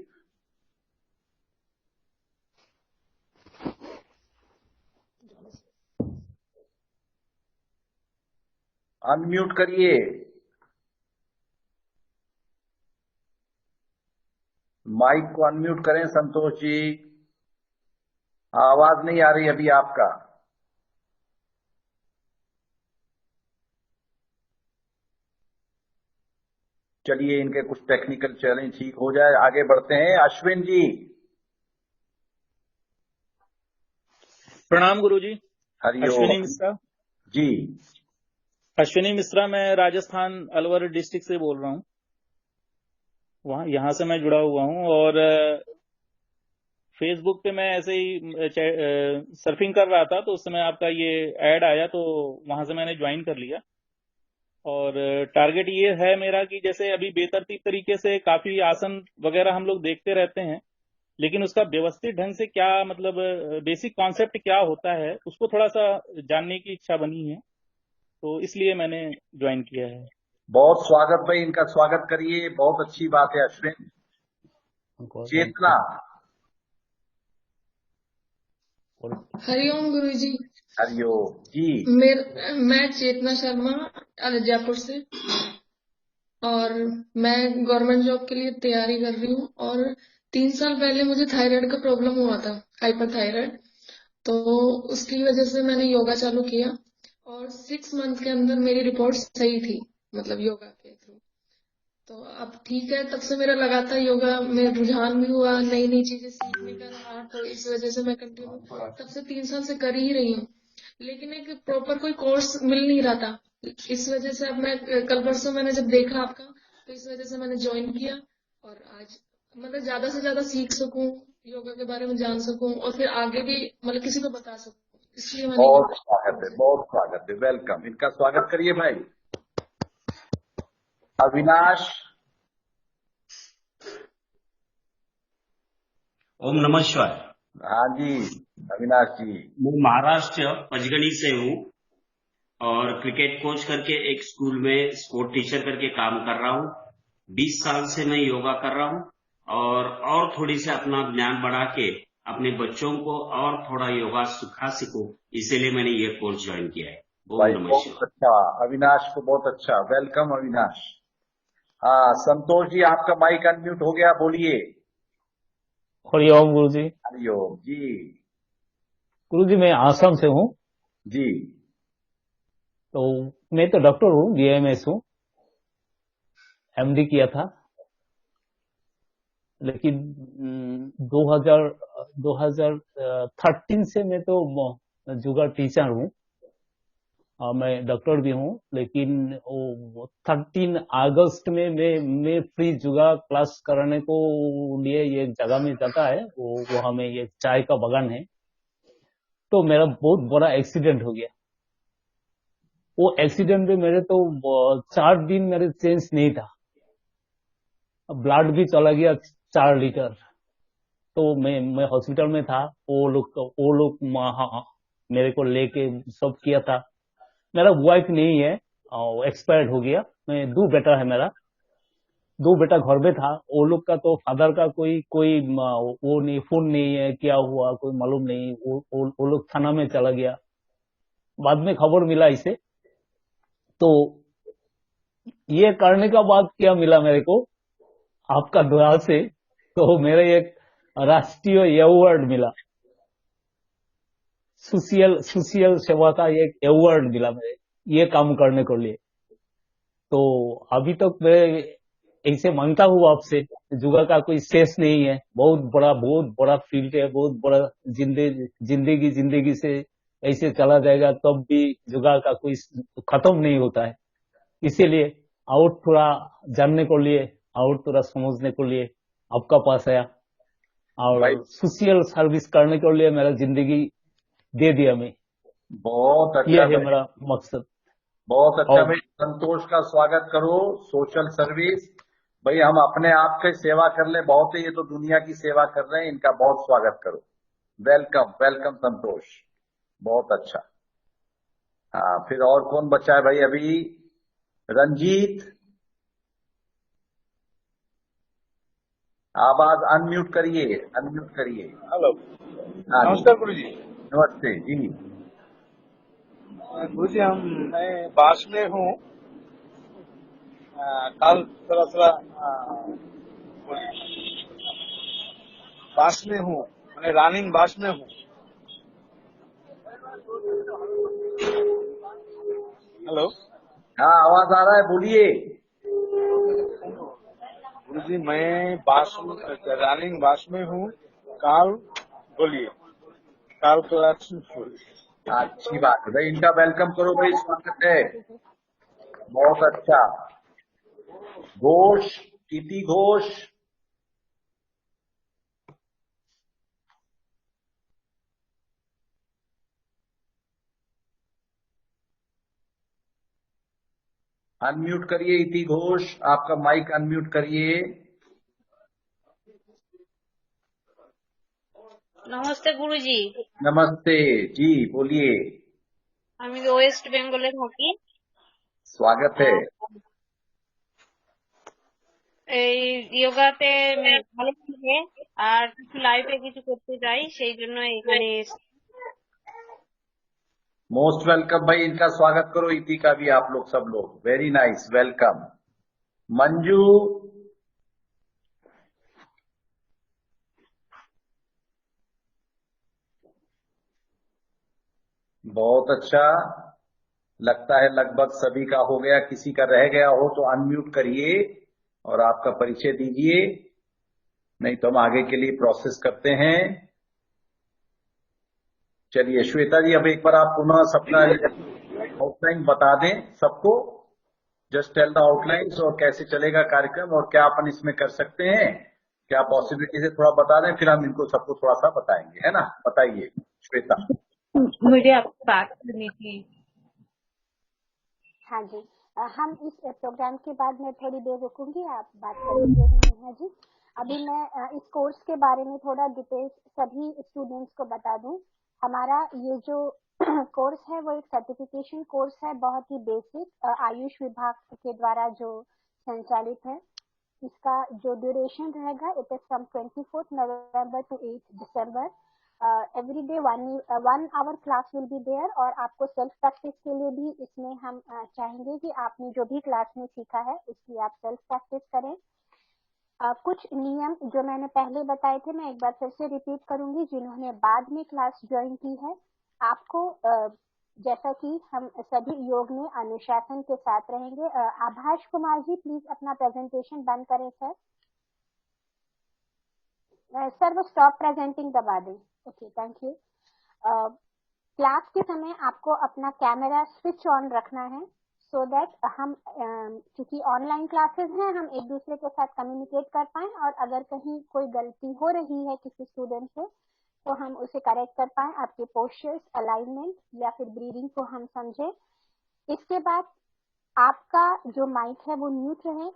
अनम्यूट करिए। माइक को अनम्यूट करें संतोष जी। आवाज नहीं आ रही अभी आपका। चलिए, इनके कुछ टेक्निकल चैलेंज ठीक हो जाए, आगे बढ़ते हैं। अश्विन जी। प्रणाम गुरुजी। हरिओम अश्विनी मिश्रा जी। अश्विनी मिश्रा, मैं राजस्थान अलवर डिस्ट्रिक्ट से बोल रहा हूँ। यहाँ से मैं जुड़ा हुआ हूँ और फेसबुक पे मैं ऐसे ही सर्फिंग कर रहा था, तो उस समय आपका ये ऐड आया, तो वहां से मैंने ज्वाइन कर लिया। और टारगेट ये है मेरा कि जैसे अभी बेतरतीब तरीके से काफी आसन वगैरह हम लोग देखते रहते हैं, लेकिन उसका व्यवस्थित ढंग से क्या मतलब बेसिक कॉन्सेप्ट क्या होता है, उसको थोड़ा सा जानने की इच्छा बनी है, तो इसलिए मैंने ज्वाइन किया है। बहुत स्वागत भाई, इनका स्वागत करिए। बहुत अच्छी बात है अश्विन। चेतना। हरिओम गुरुजी। हरिओम जी। मैं चेतना शर्मा जयपुर से, और मैं गवर्नमेंट जॉब के लिए तैयारी कर रही हूँ। और 3 साल पहले मुझे थायराइड का प्रॉब्लम हुआ था, हाइपर थायराइड। तो उसकी वजह से मैंने योगा चालू किया और 6 मंथ के अंदर मेरी रिपोर्ट सही थी, मतलब योगा के थ्रू। तो अब ठीक है, तब से मेरा लगातार योगा में रुझान भी हुआ, नई नई चीजें सीखने का रहा, तो इस वजह से मैं कंटिन्यू तब से 3 साल से कर ही रही हूँ। लेकिन एक प्रॉपर कोई कोर्स मिल नहीं रहा था, इस वजह से अब मैं कल परसों मैंने जब देखा आपका, तो इस वजह से मैंने ज्वाइन किया। और आज मतलब ज्यादा से ज्यादा सीख सकूं, योगा के बारे में जान सकूं, और फिर आगे भी मतलब किसी को बता सकूं, इसलिए मैंने। बहुत स्वागत है, बहुत स्वागत है, वेलकम। इनका स्वागत करिए भाई। अविनाश। ओम नमः शिवाय। हाँ जी अविनाश जी। मैं महाराष्ट्र पंचगढ़ी से हूँ और क्रिकेट कोच करके एक स्कूल में स्पोर्ट टीचर करके काम कर रहा हूँ। 20 साल से मैं योगा कर रहा हूँ और थोड़ी से अपना ज्ञान बढ़ा के अपने बच्चों को और थोड़ा योगा सिखा सकूं, इसीलिए मैंने ये कोर्स ज्वाइन किया है। ओम नमः शिवाय। बहुत अच्छा अविनाश को, बहुत अच्छा, वेलकम अविनाश। हाँ संतोष जी, आपका माइक अनम्यूट हो गया, बोलिए। हरिओम गुरुजी। हरिओम जी। गुरुजी मैं आसाम से हूँ जी। तो मैं तो डॉक्टर हूँ, BAMS हूँ, MD किया था, लेकिन 2013 से मैं तो जुगाड़ टीचर हूँ। मैं डॉक्टर भी हूँ, लेकिन 13 अगस्त में मैं फ्री जुगा क्लास करने को लिए ये जगह में जाता है, वहाँ में ये चाय का बागान है, तो मेरा बहुत बड़ा एक्सीडेंट हो गया। वो एक्सीडेंट में मेरे तो 4 दिन मेरे चेंज नहीं था, ब्लड भी चला गया 4 लीटर। तो मैं हॉस्पिटल में था, वो लोग मेरे को लेके सब किया था। मेरा वाइफ नहीं है, एक्सपायर्ड हो गया। मैं 2 बेटा है मेरा, 2 बेटा घर में था। वो लोग का तो फादर का कोई वो नहीं, फोन नहीं है, क्या हुआ कोई मालूम नहीं। वो लोग थाना में चला गया, बाद में खबर मिला इसे। तो ये करने का बाद क्या मिला मेरे को आपका दुआ से, तो मेरे एक राष्ट्रीय अवार्ड मिला, सोशल सेवा का एक अवार्ड मिला मेरे ये काम करने के लिए। तो अभी तक मैं ऐसे मांगता हूँ आपसे, योगा का कोई शेष नहीं है, बहुत बड़ा फील्ड है, बहुत बड़ा जिंदगी से ऐसे चला जाएगा तब भी योगा का कोई खत्म नहीं होता है। इसीलिए और थोड़ा जानने को लिए और थोड़ा समझने को लिए आपका पास आया, और सोशल सर्विस करने के लिए मेरा जिंदगी दे दिया मैं। बहुत अच्छा, यह है मेरा मकसद। बहुत अच्छा भाई। संतोष का स्वागत करो। सोशल सर्विस भाई, हम अपने आप की सेवा कर ले बहुत है, ये तो दुनिया की सेवा कर रहे हैं, इनका बहुत स्वागत करो। वेलकम वेलकम संतोष, बहुत अच्छा। हाँ, फिर और कौन बचा है भाई? अभी रंजीत, आवाज अनम्यूट करिए, अनम्यूट करिए। हेलो, हाँ नमस्कार गुरु जी। नमस्ते जी। गुरु जी, मैं बास में हूँ। कल थोड़ा बास में हूँ, मैं रनिंग बास में हूँ। हेलो, हाँ आवाज आ रहा है, बोलिए। गुरु जी, मैं रनिंग बास में हूँ। काल बोलिए, काल क्लास अच्छी बात है भाई, इनका वेलकम करो भाई, स्वागत है, बहुत अच्छा। घोष, इति घोष, अनम्यूट करिए। इति घोष, आपका माइक अनम्यूट करिए। নমস্তে গুরুজি। नमस्ते जी, बोलिए। আমি ওয়েস্ট বেঙ্গলের থাকি। स्वागत है। এই যোগাতে ভালো লাগে আর কিছু লাইফে কিছু করতে চাই, সেই জন্য এখানে मोस्ट वेलकम भाई, इनका स्वागत करो, इति का भी आप लोग सब लोग। Very nice, welcome. मंजू, बहुत अच्छा। लगता है लगभग सभी का हो गया, किसी का रह गया हो तो अनम्यूट करिए और आपका परिचय दीजिए, नहीं तो हम आगे के लिए प्रोसेस करते हैं। चलिए श्वेता जी, अब एक बार आप पुनः सबका आउटलाइन बता दें सबको। जस्ट टेल द आउटलाइंस और कैसे चलेगा कार्यक्रम और क्या अपन इसमें कर सकते हैं, क्या पॉसिबिलिटी है, थोड़ा बता दें, फिर हम इनको सबको थोड़ा सा बताएंगे, है ना? बताइए श्वेता। मुझे आपसे बात करनी थी। हाँ जी, हम इस प्रोग्राम के बाद मैं थोड़ी देर रुकूंगी, आप बात करेंगे नेहा जी। अभी मैं इस कोर्स के बारे में थोड़ा डिटेल्स सभी स्टूडेंट्स को बता दूं। हमारा ये जो कोर्स है वो एक सर्टिफिकेशन कोर्स है, बहुत ही बेसिक, आयुष विभाग के द्वारा जो संचालित है। इसका जो ड्यूरेशन रहेगा, it is from 24 November to 8 December. Every day 1 hour class will be there, और आपको सेल्फ प्रैक्टिस के लिए भी इसमें हम चाहेंगे कि आपने जो भी क्लास में सीखा है उसकी आप सेल्फ प्रैक्टिस करें। कुछ नियम जो मैंने पहले बताए थे मैं एक बार फिर से रिपीट करूंगी, जिन्होंने बाद में क्लास ज्वाइन की है। आपको जैसा कि हम सभी योग में अनुशासन के साथ रहेंगे। आभाष कुमार जी, प्लीज अपना प्रेजेंटेशन बंद करें सर। सर वो स्टॉप प्रेजेंटिंग दबा दें। Okay, thank you. क्लास के समय आपको अपना कैमरा स्विच ऑन रखना है, सो दैट हम क्योंकि ऑनलाइन क्लासेस हैं, हम एक दूसरे के साथ कम्युनिकेट कर पाएं, और अगर कहीं कोई गलती हो रही है किसी स्टूडेंट से तो हम उसे करेक्ट कर पाएं। आपके पोस्चर्स, अलाइनमेंट या फिर ब्रीदिंग को हम समझें। इसके बाद आपका जो माइक है वो म्यूट रहे।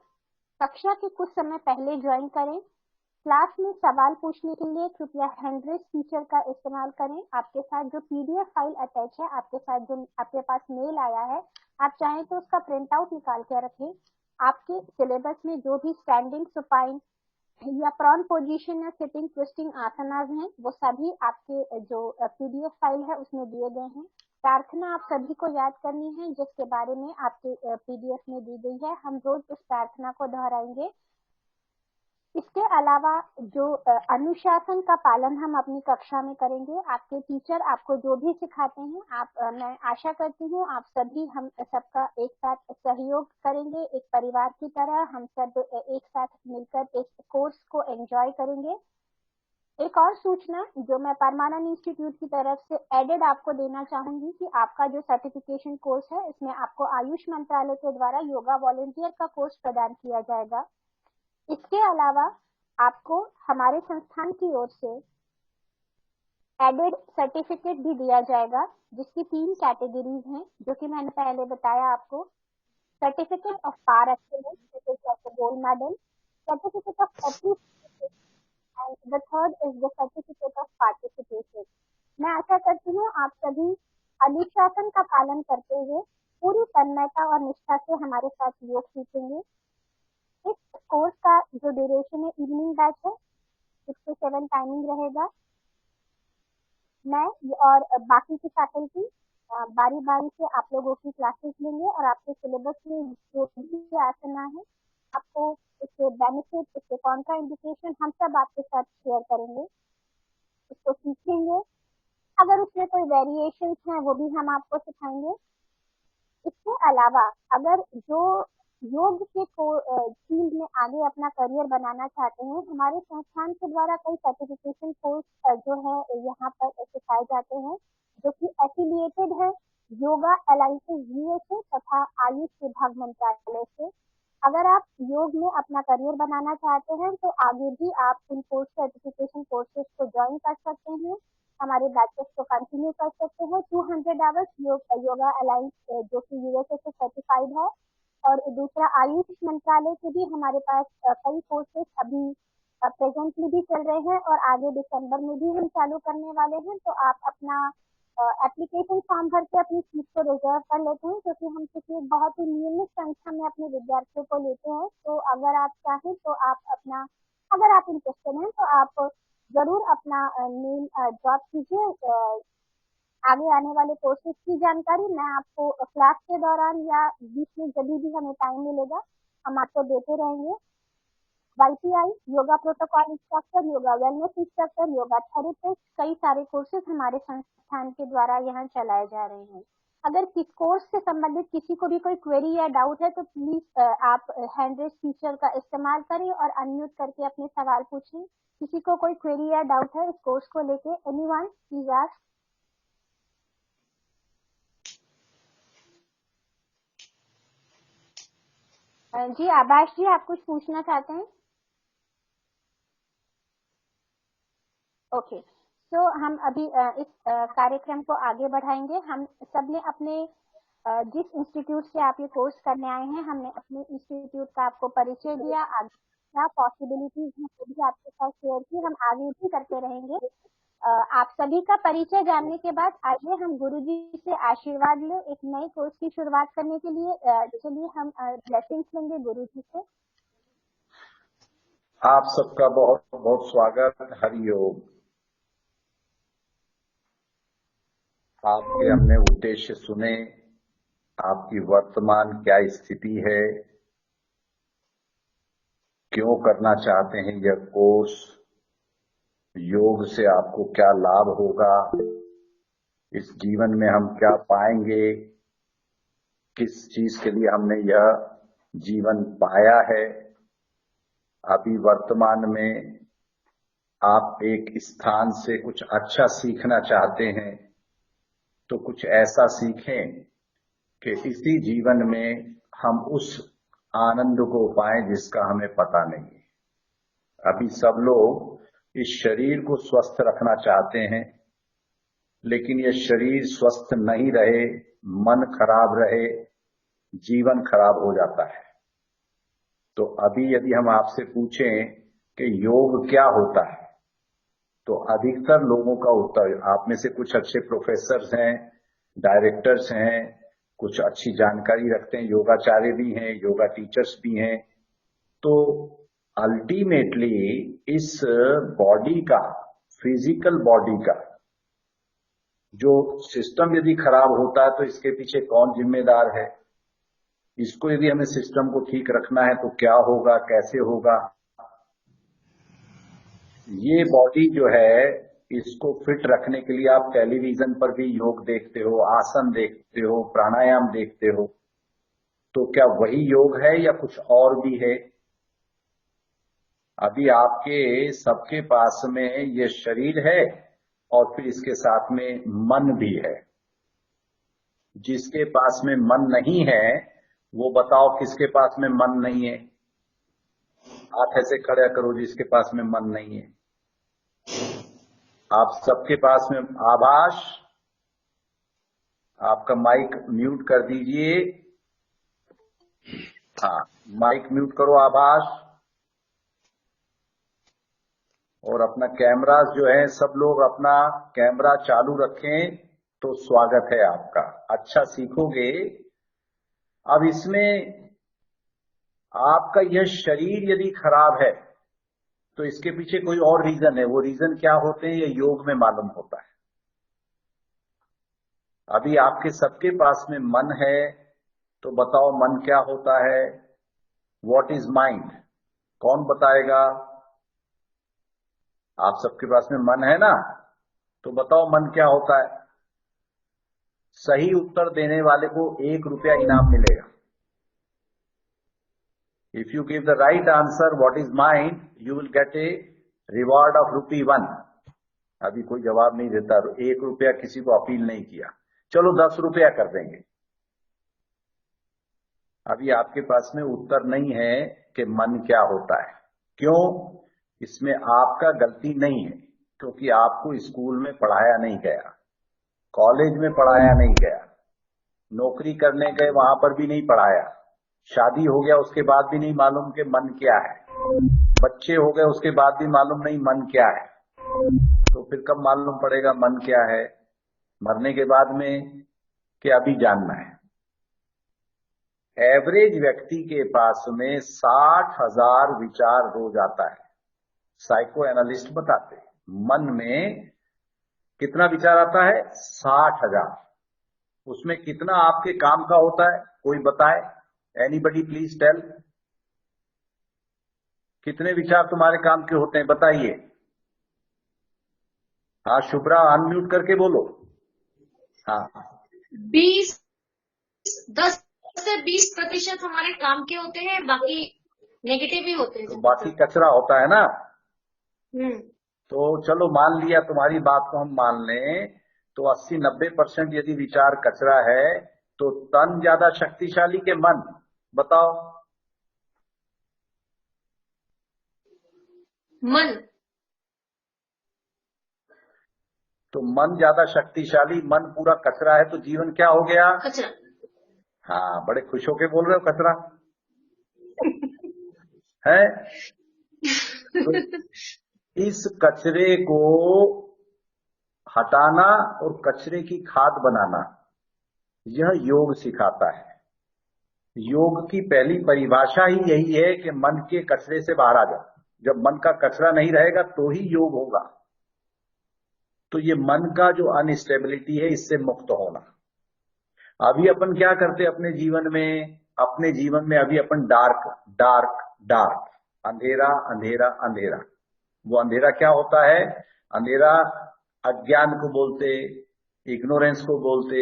कक्षा के कुछ समय पहले ज्वाइन करें। क्लास में सवाल पूछने के लिए कृपया हैंड रेज फीचर का इस्तेमाल करें। आपके साथ जो पीडीएफ फाइल अटैच है, आपके साथ जो आपके पास मेल आया है, आप चाहें तो उसका प्रिंट आउट निकाल के रखें। आपके सिलेबस में जो भी स्टैंडिंग, सुपाइन या प्रॉन पोजीशन या सिटिंग, ट्विस्टिंग आसनास हैं, वो सभी आपके जो पीडीएफ फाइल है उसमें दिए गए हैं। प्रार्थना आप सभी को याद करनी है जिसके बारे में आपके पीडीएफ में दी गई है। हम रोज उस प्रार्थना को दोहराएंगे। इसके अलावा जो अनुशासन का पालन हम अपनी कक्षा में करेंगे। आपके टीचर आपको जो भी सिखाते हैं, मैं आशा करती हूँ आप सभी हम सबका एक साथ सहयोग करेंगे। एक परिवार की तरह हम सब एक साथ मिलकर इस कोर्स को एंजॉय करेंगे। एक और सूचना जो मैं परमानंद इंस्टीट्यूट की तरफ से एडेड आपको देना चाहूंगी कि आपका जो सर्टिफिकेशन कोर्स है, इसमें आपको आयुष मंत्रालय के द्वारा योगा वॉलंटियर का कोर्स प्रदान किया जाएगा। इसके अलावा आपको हमारे संस्थान की ओर से एडेड सर्टिफिकेट भी दिया जाएगा, जिसकी 3 कैटेगरीज हैं, जो कि मैंने पहले बताया आपको। Certificate of par excellence, gold medal, certificate of appreciation, and the third is the certificate of participation. मैं आशा करती हूँ आप सभी अनुशासन का पालन करते हुए पूरी तन्मयता और निष्ठा से हमारे साथ योग सीखेंगे। इस कोर्स का जो ड्यूरेशन है, इवनिंग बैच है, 6 से 7 टाइमिंग रहेगा। मैं और बाकी की फैकल्टी बारी बारी से आप लोगों की क्लासेस लेंगे और आपके सिलेबस में जो भी आसना है, आपको इसके बेनिफिट, इसके कॉन्ट्रा इंडिकेशन हम सब आपके साथ शेयर करेंगे, इसको सीखेंगे। अगर उसमें कोई वेरिएशंस हैं वो भी हम आपको सिखाएंगे। इसके अलावा अगर जो योग के फील्ड में आगे अपना करियर बनाना चाहते हैं, हमारे संस्थान के द्वारा कई सर्टिफिकेशन कोर्स जो है यहाँ पर सिखाए जाते हैं, जो कि एफिलिएटेड है योगा अलायंसेस यूएसए तथा आयुष विभाग मंत्रालय से। अगर आप योग में अपना करियर बनाना चाहते हैं तो आगे भी आप इन कोर्स सर्टिफिकेशन कोर्सेज को ज्वाइन कर सकते हैं, हमारे बैचेस को कंटिन्यू कर सकते हैं। 200 आवर्स योगा अलायंस जो कि यूएसए से सर्टिफाइड है, और दूसरा आयुष मंत्रालय के भी हमारे पास कई कोर्सेज अभी प्रेजेंटली भी चल रहे हैं और आगे दिसंबर में भी हम चालू करने वाले हैं। तो आप अपना एप्लीकेशन फॉर्म भर के अपनी सीट को रिजर्व कर लेते हैं, क्योंकि हम किसी बहुत ही नियमित संख्या में अपने विद्यार्थियों को लेते हैं। तो अगर आप चाहें तो आप अपना, अगर आप इंटरेस्टेड हैं तो आप जरूर अपना नेम ड्रॉप कीजिए। आगे आने वाले कोर्सेज की जानकारी मैं आपको क्लास के दौरान या बीच में जब भी हमें टाइम मिलेगा हम आपको देते रहेंगे। YPI yoga protocol instructor, yoga wellness instructor, yoga therapist, कई सारे कोर्सेज हमारे संस्थान के द्वारा यहाँ चलाए जा रहे हैं। अगर किस कोर्स से संबंधित किसी को भी कोई क्वेरी या डाउट है तो प्लीज आप हैंड रेज फीचर का इस्तेमाल करें और अनम्यूट करके अपने सवाल पूछें। किसी को कोई क्वेरी या डाउट है इस कोर्स को लेके, एनीवन प्लीज आस्क। जी आभाष जी, आप कुछ पूछना चाहते हैं? ओके, तो हम अभी इस कार्यक्रम को आगे बढ़ाएंगे। हम सब ने अपने जिस इंस्टीट्यूट से आप ये कोर्स करने आए हैं, हमने अपने इंस्टीट्यूट का आपको परिचय दिया, आगे क्या पॉसिबिलिटीज हैं वो भी आपके साथ शेयर की, हम आगे भी करते रहेंगे। आप सभी का परिचय जानने के बाद आइए हम गुरुजी से आशीर्वाद लें एक नए कोर्स की शुरुआत करने के लिए। चलिए हम ब्लेसिंग्स लेंगे गुरुजी से। आप सबका बहुत बहुत स्वागत। हरिओम। आपके हमने उद्देश्य सुने, आपकी वर्तमान क्या स्थिति है, क्यों करना चाहते हैं यह कोर्स, योग से आपको क्या लाभ होगा, इस जीवन में हम क्या पाएंगे, किस चीज के लिए हमने यह जीवन पाया है। अभी वर्तमान में आप एक स्थान से कुछ अच्छा सीखना चाहते हैं तो कुछ ऐसा सीखें कि इसी जीवन में हम उस आनंद को पाएं जिसका हमें पता नहीं। अभी सब लोग इस शरीर को स्वस्थ रखना चाहते हैं, लेकिन ये शरीर स्वस्थ नहीं रहे, मन खराब रहे, जीवन खराब हो जाता है। तो अभी यदि हम आपसे पूछें कि योग क्या होता है, तो अधिकतर लोगों का उत्तर, आप में से कुछ अच्छे प्रोफेसर्स हैं, डायरेक्टर्स हैं, कुछ अच्छी जानकारी रखते हैं, योगाचार्य भी हैं, योगा टीचर्स भी हैं, तो अल्टीमेटली इस बॉडी का, फिजिकल बॉडी का जो सिस्टम यदि खराब होता है तो इसके पीछे कौन जिम्मेदार है, इसको यदि हमें सिस्टम को ठीक रखना है तो क्या होगा, कैसे होगा। ये बॉडी जो है, इसको फिट रखने के लिए आप टेलीविजन पर भी योग देखते हो, आसन देखते हो, प्राणायाम देखते हो, तो क्या वही योग है या कुछ और भी है? अभी आपके सबके पास में ये शरीर है और फिर इसके साथ में मन भी है। जिसके पास में मन नहीं है वो बताओ किसके पास में मन नहीं है? हाथ ऐसे खड़ा करो जिसके पास में मन नहीं है। आप सबके पास में आभास, आपका माइक म्यूट कर दीजिए। हाँ, माइक म्यूट करो आभास। और अपना कैमरा जो है, सब लोग अपना कैमरा चालू रखें तो स्वागत है आपका। अच्छा सीखोगे। अब इसमें आपका यह शरीर यदि खराब है तो इसके पीछे कोई और रीजन है। वो रीजन क्या होते हैं ये योग में मालूम होता है। अभी आपके सबके पास में मन है तो बताओ मन क्या होता है? What is mind? कौन बताएगा? आप सबके पास में मन है ना, तो बताओ मन क्या होता है? सही उत्तर देने वाले को 1 रुपया इनाम मिलेगा। If you give the right answer, what is mind, you will get a reward of ₹1. अभी कोई जवाब नहीं देता, 1 रुपया किसी को अपील नहीं किया, चलो 10 रुपया कर देंगे। अभी आपके पास में उत्तर नहीं है कि मन क्या होता है। क्यों? इसमें आपका गलती नहीं है, क्योंकि आपको स्कूल में पढ़ाया नहीं गया, कॉलेज में पढ़ाया नहीं गया, नौकरी करने गए वहां पर भी नहीं पढ़ाया, शादी हो गया उसके बाद भी नहीं मालूम कि मन क्या है, बच्चे हो गए उसके बाद भी मालूम नहीं मन क्या है। तो फिर कब मालूम पड़ेगा मन क्या है? मरने के बाद में कि अभी जानना है? एवरेज व्यक्ति के पास में 60,000 विचार रोज आता है। साइको एनालिस्ट बताते हैं मन में कितना विचार आता है? 60,000। उसमें कितना आपके काम का होता है कोई बताए? Anybody please tell. कितने विचार तुम्हारे काम के होते हैं बताइए। हाँ शुभ्रा, अनम्यूट करके बोलो। हाँ 10 से 20% हमारे काम के होते हैं, बाकी नेगेटिव ही होते हैं। तो बाकी कचरा होता है ना। तो चलो मान लिया, तुम्हारी बात को हम मान लें तो 80-90% यदि विचार कचरा है तो तन ज्यादा शक्तिशाली के मन? बताओ। मन। तो मन ज्यादा शक्तिशाली, मन पूरा कचरा है, तो जीवन क्या हो गया? कचरा। हाँ, बड़े खुश होके बोल रहे हो कचरा है। तो इस कचरे को हटाना और कचरे की खाद बनाना, यह योग सिखाता है। योग की पहली परिभाषा ही यही है कि मन के कचरे से बाहर आ जाओ। जब मन का कचरा नहीं रहेगा तो ही योग होगा। तो ये मन का जो अनस्टेबिलिटी है, इससे मुक्त होना। अभी अपन क्या करते हैं अपने जीवन में? अपने जीवन में अभी अपन डार्क डार्क डार्क, अंधेरा अंधेरा अंधेरा। वो अंधेरा क्या होता है? अंधेरा अज्ञान को बोलते, इग्नोरेंस को बोलते,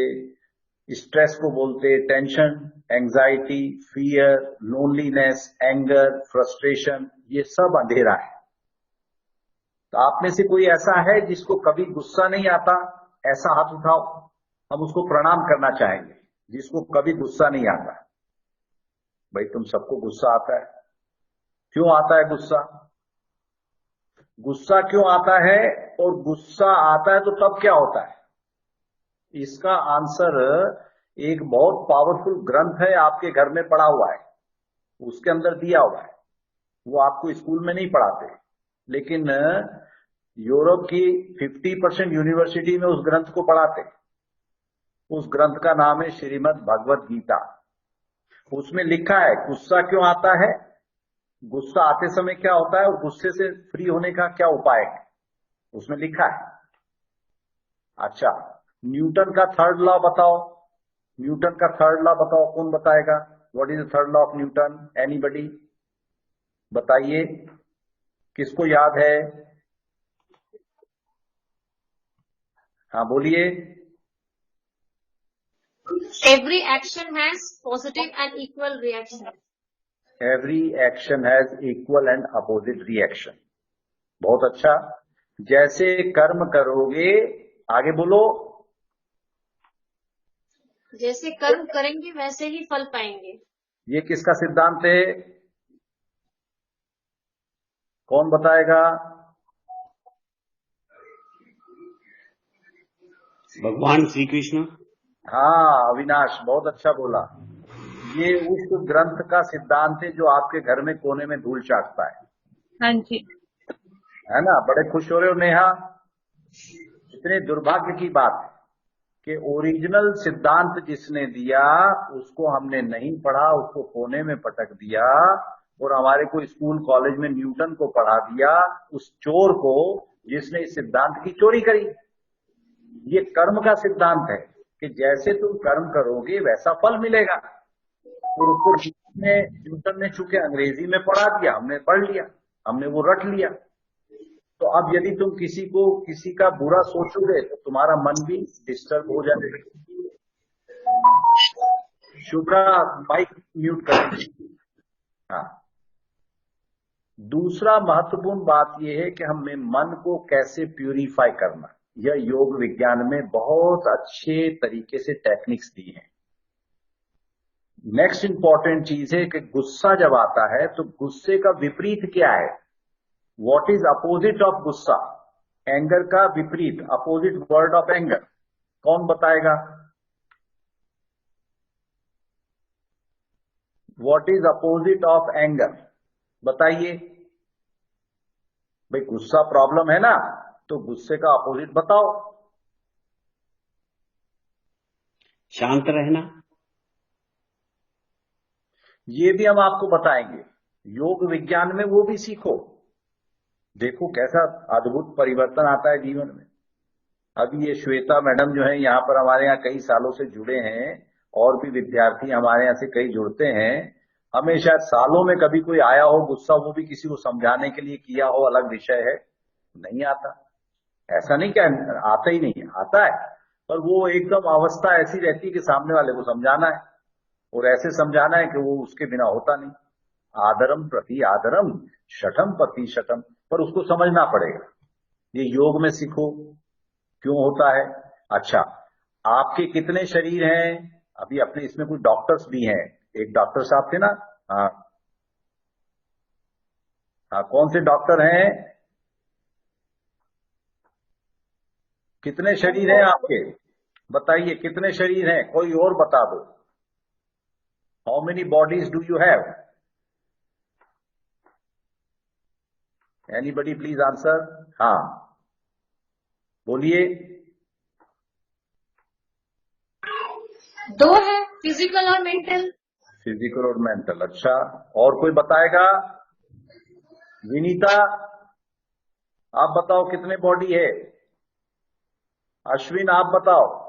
स्ट्रेस को बोलते, tension, anxiety, fear, loneliness, anger, frustration, ये सब अंधेरा है। तो आप में से कोई ऐसा है जिसको कभी गुस्सा नहीं आता? ऐसा हाथ उठाओ, हम उसको प्रणाम करना चाहेंगे। जिसको कभी गुस्सा नहीं आता। भाई तुम सबको गुस्सा आता है। क्यों आता है गुस्सा? गुस्सा क्यों आता है? और गुस्सा आता है तो तब क्या होता है? इसका आंसर एक बहुत पावरफुल ग्रंथ है, आपके घर में पड़ा हुआ है, उसके अंदर दिया हुआ है। वो आपको स्कूल में नहीं पढ़ाते, लेकिन यूरोप की 50% यूनिवर्सिटी में उस ग्रंथ को पढ़ाते। उस ग्रंथ का नाम है श्रीमद् भगवत गीता। उसमें लिखा है गुस्सा क्यों आता है, गुस्सा आते समय क्या होता है और गुस्से से फ्री होने का क्या उपाय है, उसमें लिखा है। अच्छा, न्यूटन का थर्ड लॉ बताओ, न्यूटन का थर्ड लॉ बताओ, कौन बताएगा? What is the third law of Newton? Anybody बताइए, किसको याद है? हाँ बोलिए। Every action has positive and equal reaction. Every action has equal and opposite reaction. बहुत अच्छा। जैसे कर्म करोगे, आगे बोलो। जैसे कर्म करेंगे वैसे ही फल पाएंगे। ये किसका सिद्धांत है? कौन बताएगा? भगवान श्री कृष्ण। हाँ अविनाश, बहुत अच्छा बोला। ये उस ग्रंथ का सिद्धांत है जो आपके घर में कोने में धूल चाटता है। हाँ जी। है ना? बड़े खुश हो रहे हो नेहा? इतने दुर्भाग्य की बात है कि ओरिजिनल सिद्धांत जिसने दिया उसको हमने नहीं पढ़ा, उसको कोने में पटक दिया और हमारे को स्कूल कॉलेज में न्यूटन को पढ़ा दिया, उस चोर को जिसने इस सिद्धांत की चोरी करी। ये कर्म का सिद्धांत है कि जैसे तुम कर्म करोगे वैसा फल मिलेगा। और उसको न्यूटन ने चूंकि अंग्रेजी में पढ़ा दिया, हमने पढ़ लिया, हमने वो रट लिया। तो अब यदि तुम किसी का बुरा सोचोगे तो तुम्हारा मन भी डिस्टर्ब हो जाएगा। शुभ्रा माइक म्यूट कर। हाँ, दूसरा महत्वपूर्ण बात यह है कि हमें मन को कैसे प्यूरिफाई करना, यह योग विज्ञान में बहुत अच्छे तरीके से टेक्निक्स दी हैं। नेक्स्ट इंपॉर्टेंट चीज है कि गुस्सा जब आता है तो गुस्से का विपरीत क्या है? व्हाट इज अपोजिट ऑफ गुस्सा? एंगर का विपरीत, अपोजिट वर्ड ऑफ एंगर, कौन बताएगा? What is opposite of anger? बताइए भाई, गुस्सा प्रॉब्लम है ना, तो गुस्से का अपोजिट बताओ। शांत रहना। ये भी हम आपको बताएंगे, योग विज्ञान में वो भी सीखो। देखो कैसा अद्भुत परिवर्तन आता है जीवन में। अभी ये श्वेता मैडम जो है यहाँ पर हमारे यहाँ कई सालों से जुड़े हैं, और भी विद्यार्थी हमारे यहाँ से कई जुड़ते हैं। हमें शायद सालों में कभी कोई आया हो गुस्सा, वो भी किसी को समझाने के लिए किया हो, अलग विषय है। नहीं आता, ऐसा नहीं क्या आता ही नहीं है, आता है, पर वो एकदम अवस्था ऐसी रहती है कि सामने वाले को समझाना है और ऐसे समझाना है कि वो उसके बिना होता नहीं। आदरम प्रति आदरम, शठम प्रति शठम, पर उसको समझना पड़ेगा। ये योग में सीखो क्यों होता है। अच्छा, आपके कितने शरीर हैं? अभी अपने इसमें कुछ डॉक्टर्स भी हैं, एक डॉक्टर साहब थे ना। हाँ हाँ, कौन से डॉक्टर हैं? कितने शरीर हैं आपके? बताइए कितने शरीर हैं, कोई और बता दो। How many bodies do you have? Anybody please answer. हाँ बोलिए। 2 है, फिजिकल और मेंटल। फिजिकल और मेंटल। अच्छा, और कोई बताएगा? विनीता आप बताओ कितने बॉडी है? अश्विन आप बताओ।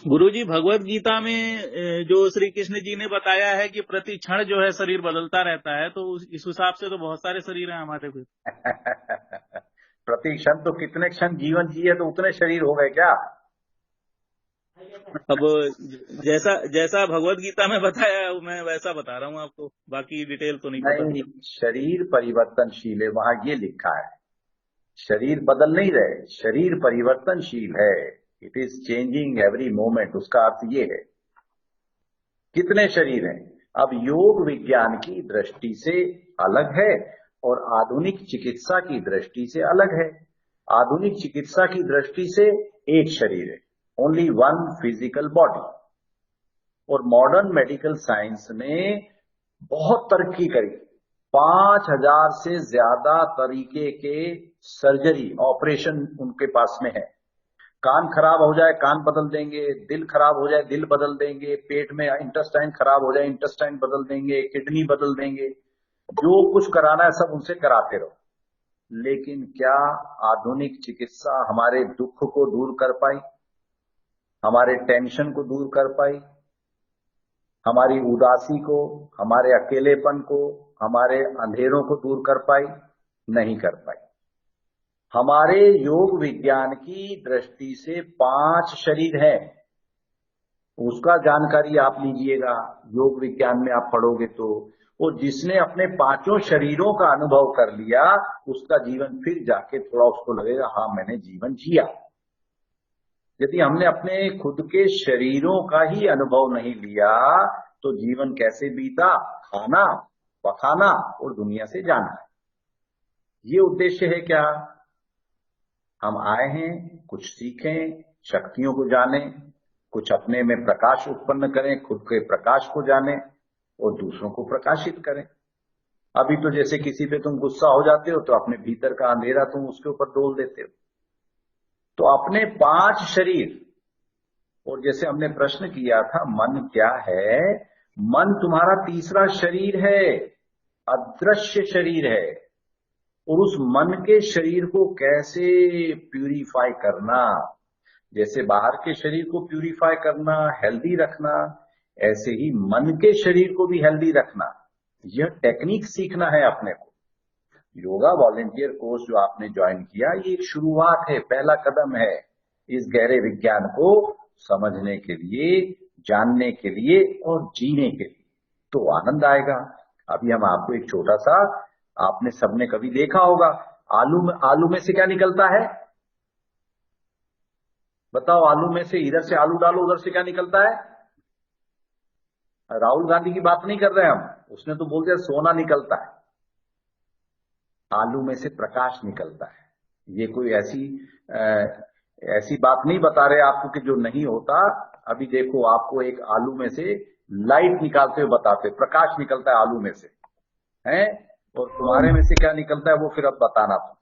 गुरुजी, भगवत गीता में जो श्री कृष्ण जी ने बताया है कि प्रति क्षण जो है शरीर बदलता रहता है, तो इस हिसाब से तो बहुत सारे शरीर हैं हमारे भी। प्रति क्षण तो कितने क्षण जीवन जिए तो उतने शरीर हो गए क्या? अब जैसा भगवत गीता में बताया है मैं वैसा बता रहा हूँ आपको, बाकी डिटेल तो नहीं पता। शरीर परिवर्तनशील है, वहां ये लिखा है। शरीर बदल नहीं रहे, शरीर परिवर्तनशील है। It is changing every moment. उसका अर्थ ये है कितने शरीर हैं। अब योग विज्ञान की दृष्टि से अलग है और आधुनिक चिकित्सा की दृष्टि से अलग है। आधुनिक चिकित्सा की दृष्टि से एक शरीर है, ओनली वन फिजिकल बॉडी। और मॉडर्न मेडिकल साइंस ने बहुत तरक्की करी, 5000 से ज्यादा तरीके के सर्जरी ऑपरेशन उनके पास में है। कान खराब हो जाए कान बदल देंगे, दिल खराब हो जाए दिल बदल देंगे, पेट में इंटेस्टाइन खराब हो जाए इंटेस्टाइन बदल देंगे, किडनी बदल देंगे, जो कुछ कराना है सब उनसे कराते रहो। लेकिन क्या आधुनिक चिकित्सा हमारे दुख को दूर कर पाई, हमारे टेंशन को दूर कर पाई, हमारी उदासी को, हमारे अकेलेपन को, हमारे अंधेरों को दूर कर पाई? नहीं कर पाई। हमारे योग विज्ञान की दृष्टि से 5 शरीर है, उसका जानकारी आप लीजिएगा, योग विज्ञान में आप पढ़ोगे तो। और जिसने अपने 5 शरीरों का अनुभव कर लिया, उसका जीवन फिर जाके थोड़ा उसको लगेगा हाँ मैंने जीवन जिया। यदि हमने अपने खुद के शरीरों का ही अनुभव नहीं लिया तो जीवन कैसे बीता? खाना, पखाना और दुनिया से जाना। ये उद्देश्य है क्या? हम आए हैं कुछ सीखें, शक्तियों को जानें, कुछ अपने में प्रकाश उत्पन्न करें, खुद के प्रकाश को जानें और दूसरों को प्रकाशित करें। अभी तो जैसे किसी पे तुम गुस्सा हो जाते हो तो अपने भीतर का अंधेरा तुम उसके ऊपर डोल देते हो। तो अपने 5 शरीर, और जैसे हमने प्रश्न किया था मन क्या है, मन तुम्हारा तीसरा शरीर है, अदृश्य शरीर है। और उस मन के शरीर को कैसे प्यूरिफाई करना, जैसे बाहर के शरीर को प्यूरिफाई करना, हेल्दी रखना, ऐसे ही मन के शरीर को भी हेल्दी रखना, यह टेक्निक सीखना है अपने को। योगा वॉलेंटियर कोर्स जो आपने ज्वाइन किया, ये एक शुरुआत है, पहला कदम है इस गहरे विज्ञान को समझने के लिए, जानने के लिए और जीने के लिए। तो आनंद आएगा। अभी हम आपको एक छोटा सा, आपने सबने कभी देखा होगा, आलू में से क्या निकलता है? बताओ, आलू में से, इधर से आलू डालो उधर से क्या निकलता है? राहुल गांधी की बात नहीं कर रहे हम, उसने तो बोल दिया सोना निकलता है। आलू में से प्रकाश निकलता है। ये कोई ऐसी बात नहीं बता रहे आपको कि जो नहीं होता। अभी देखो, आपको एक आलू में से लाइट निकालते हुए बताते, प्रकाश निकलता है आलू में से, हैं? और तुम्हारे में से क्या निकलता है वो फिर अब बताना तुम।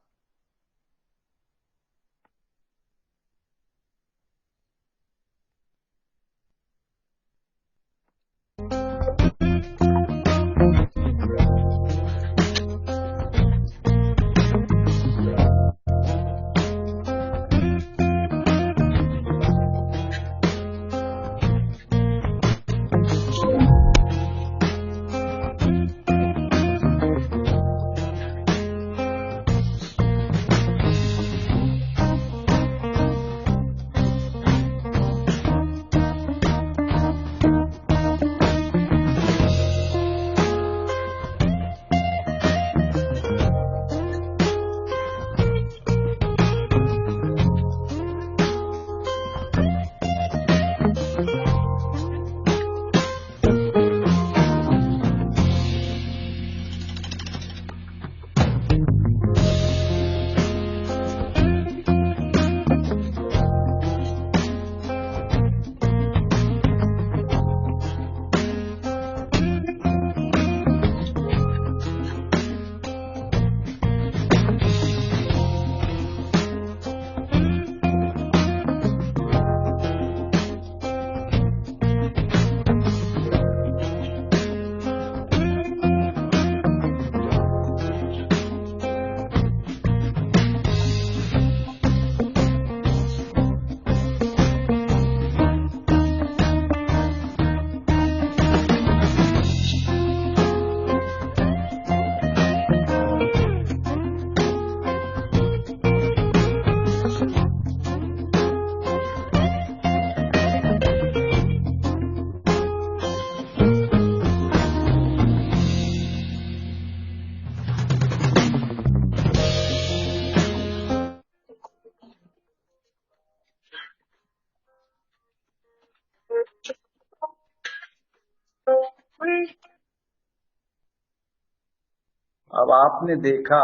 अब आपने देखा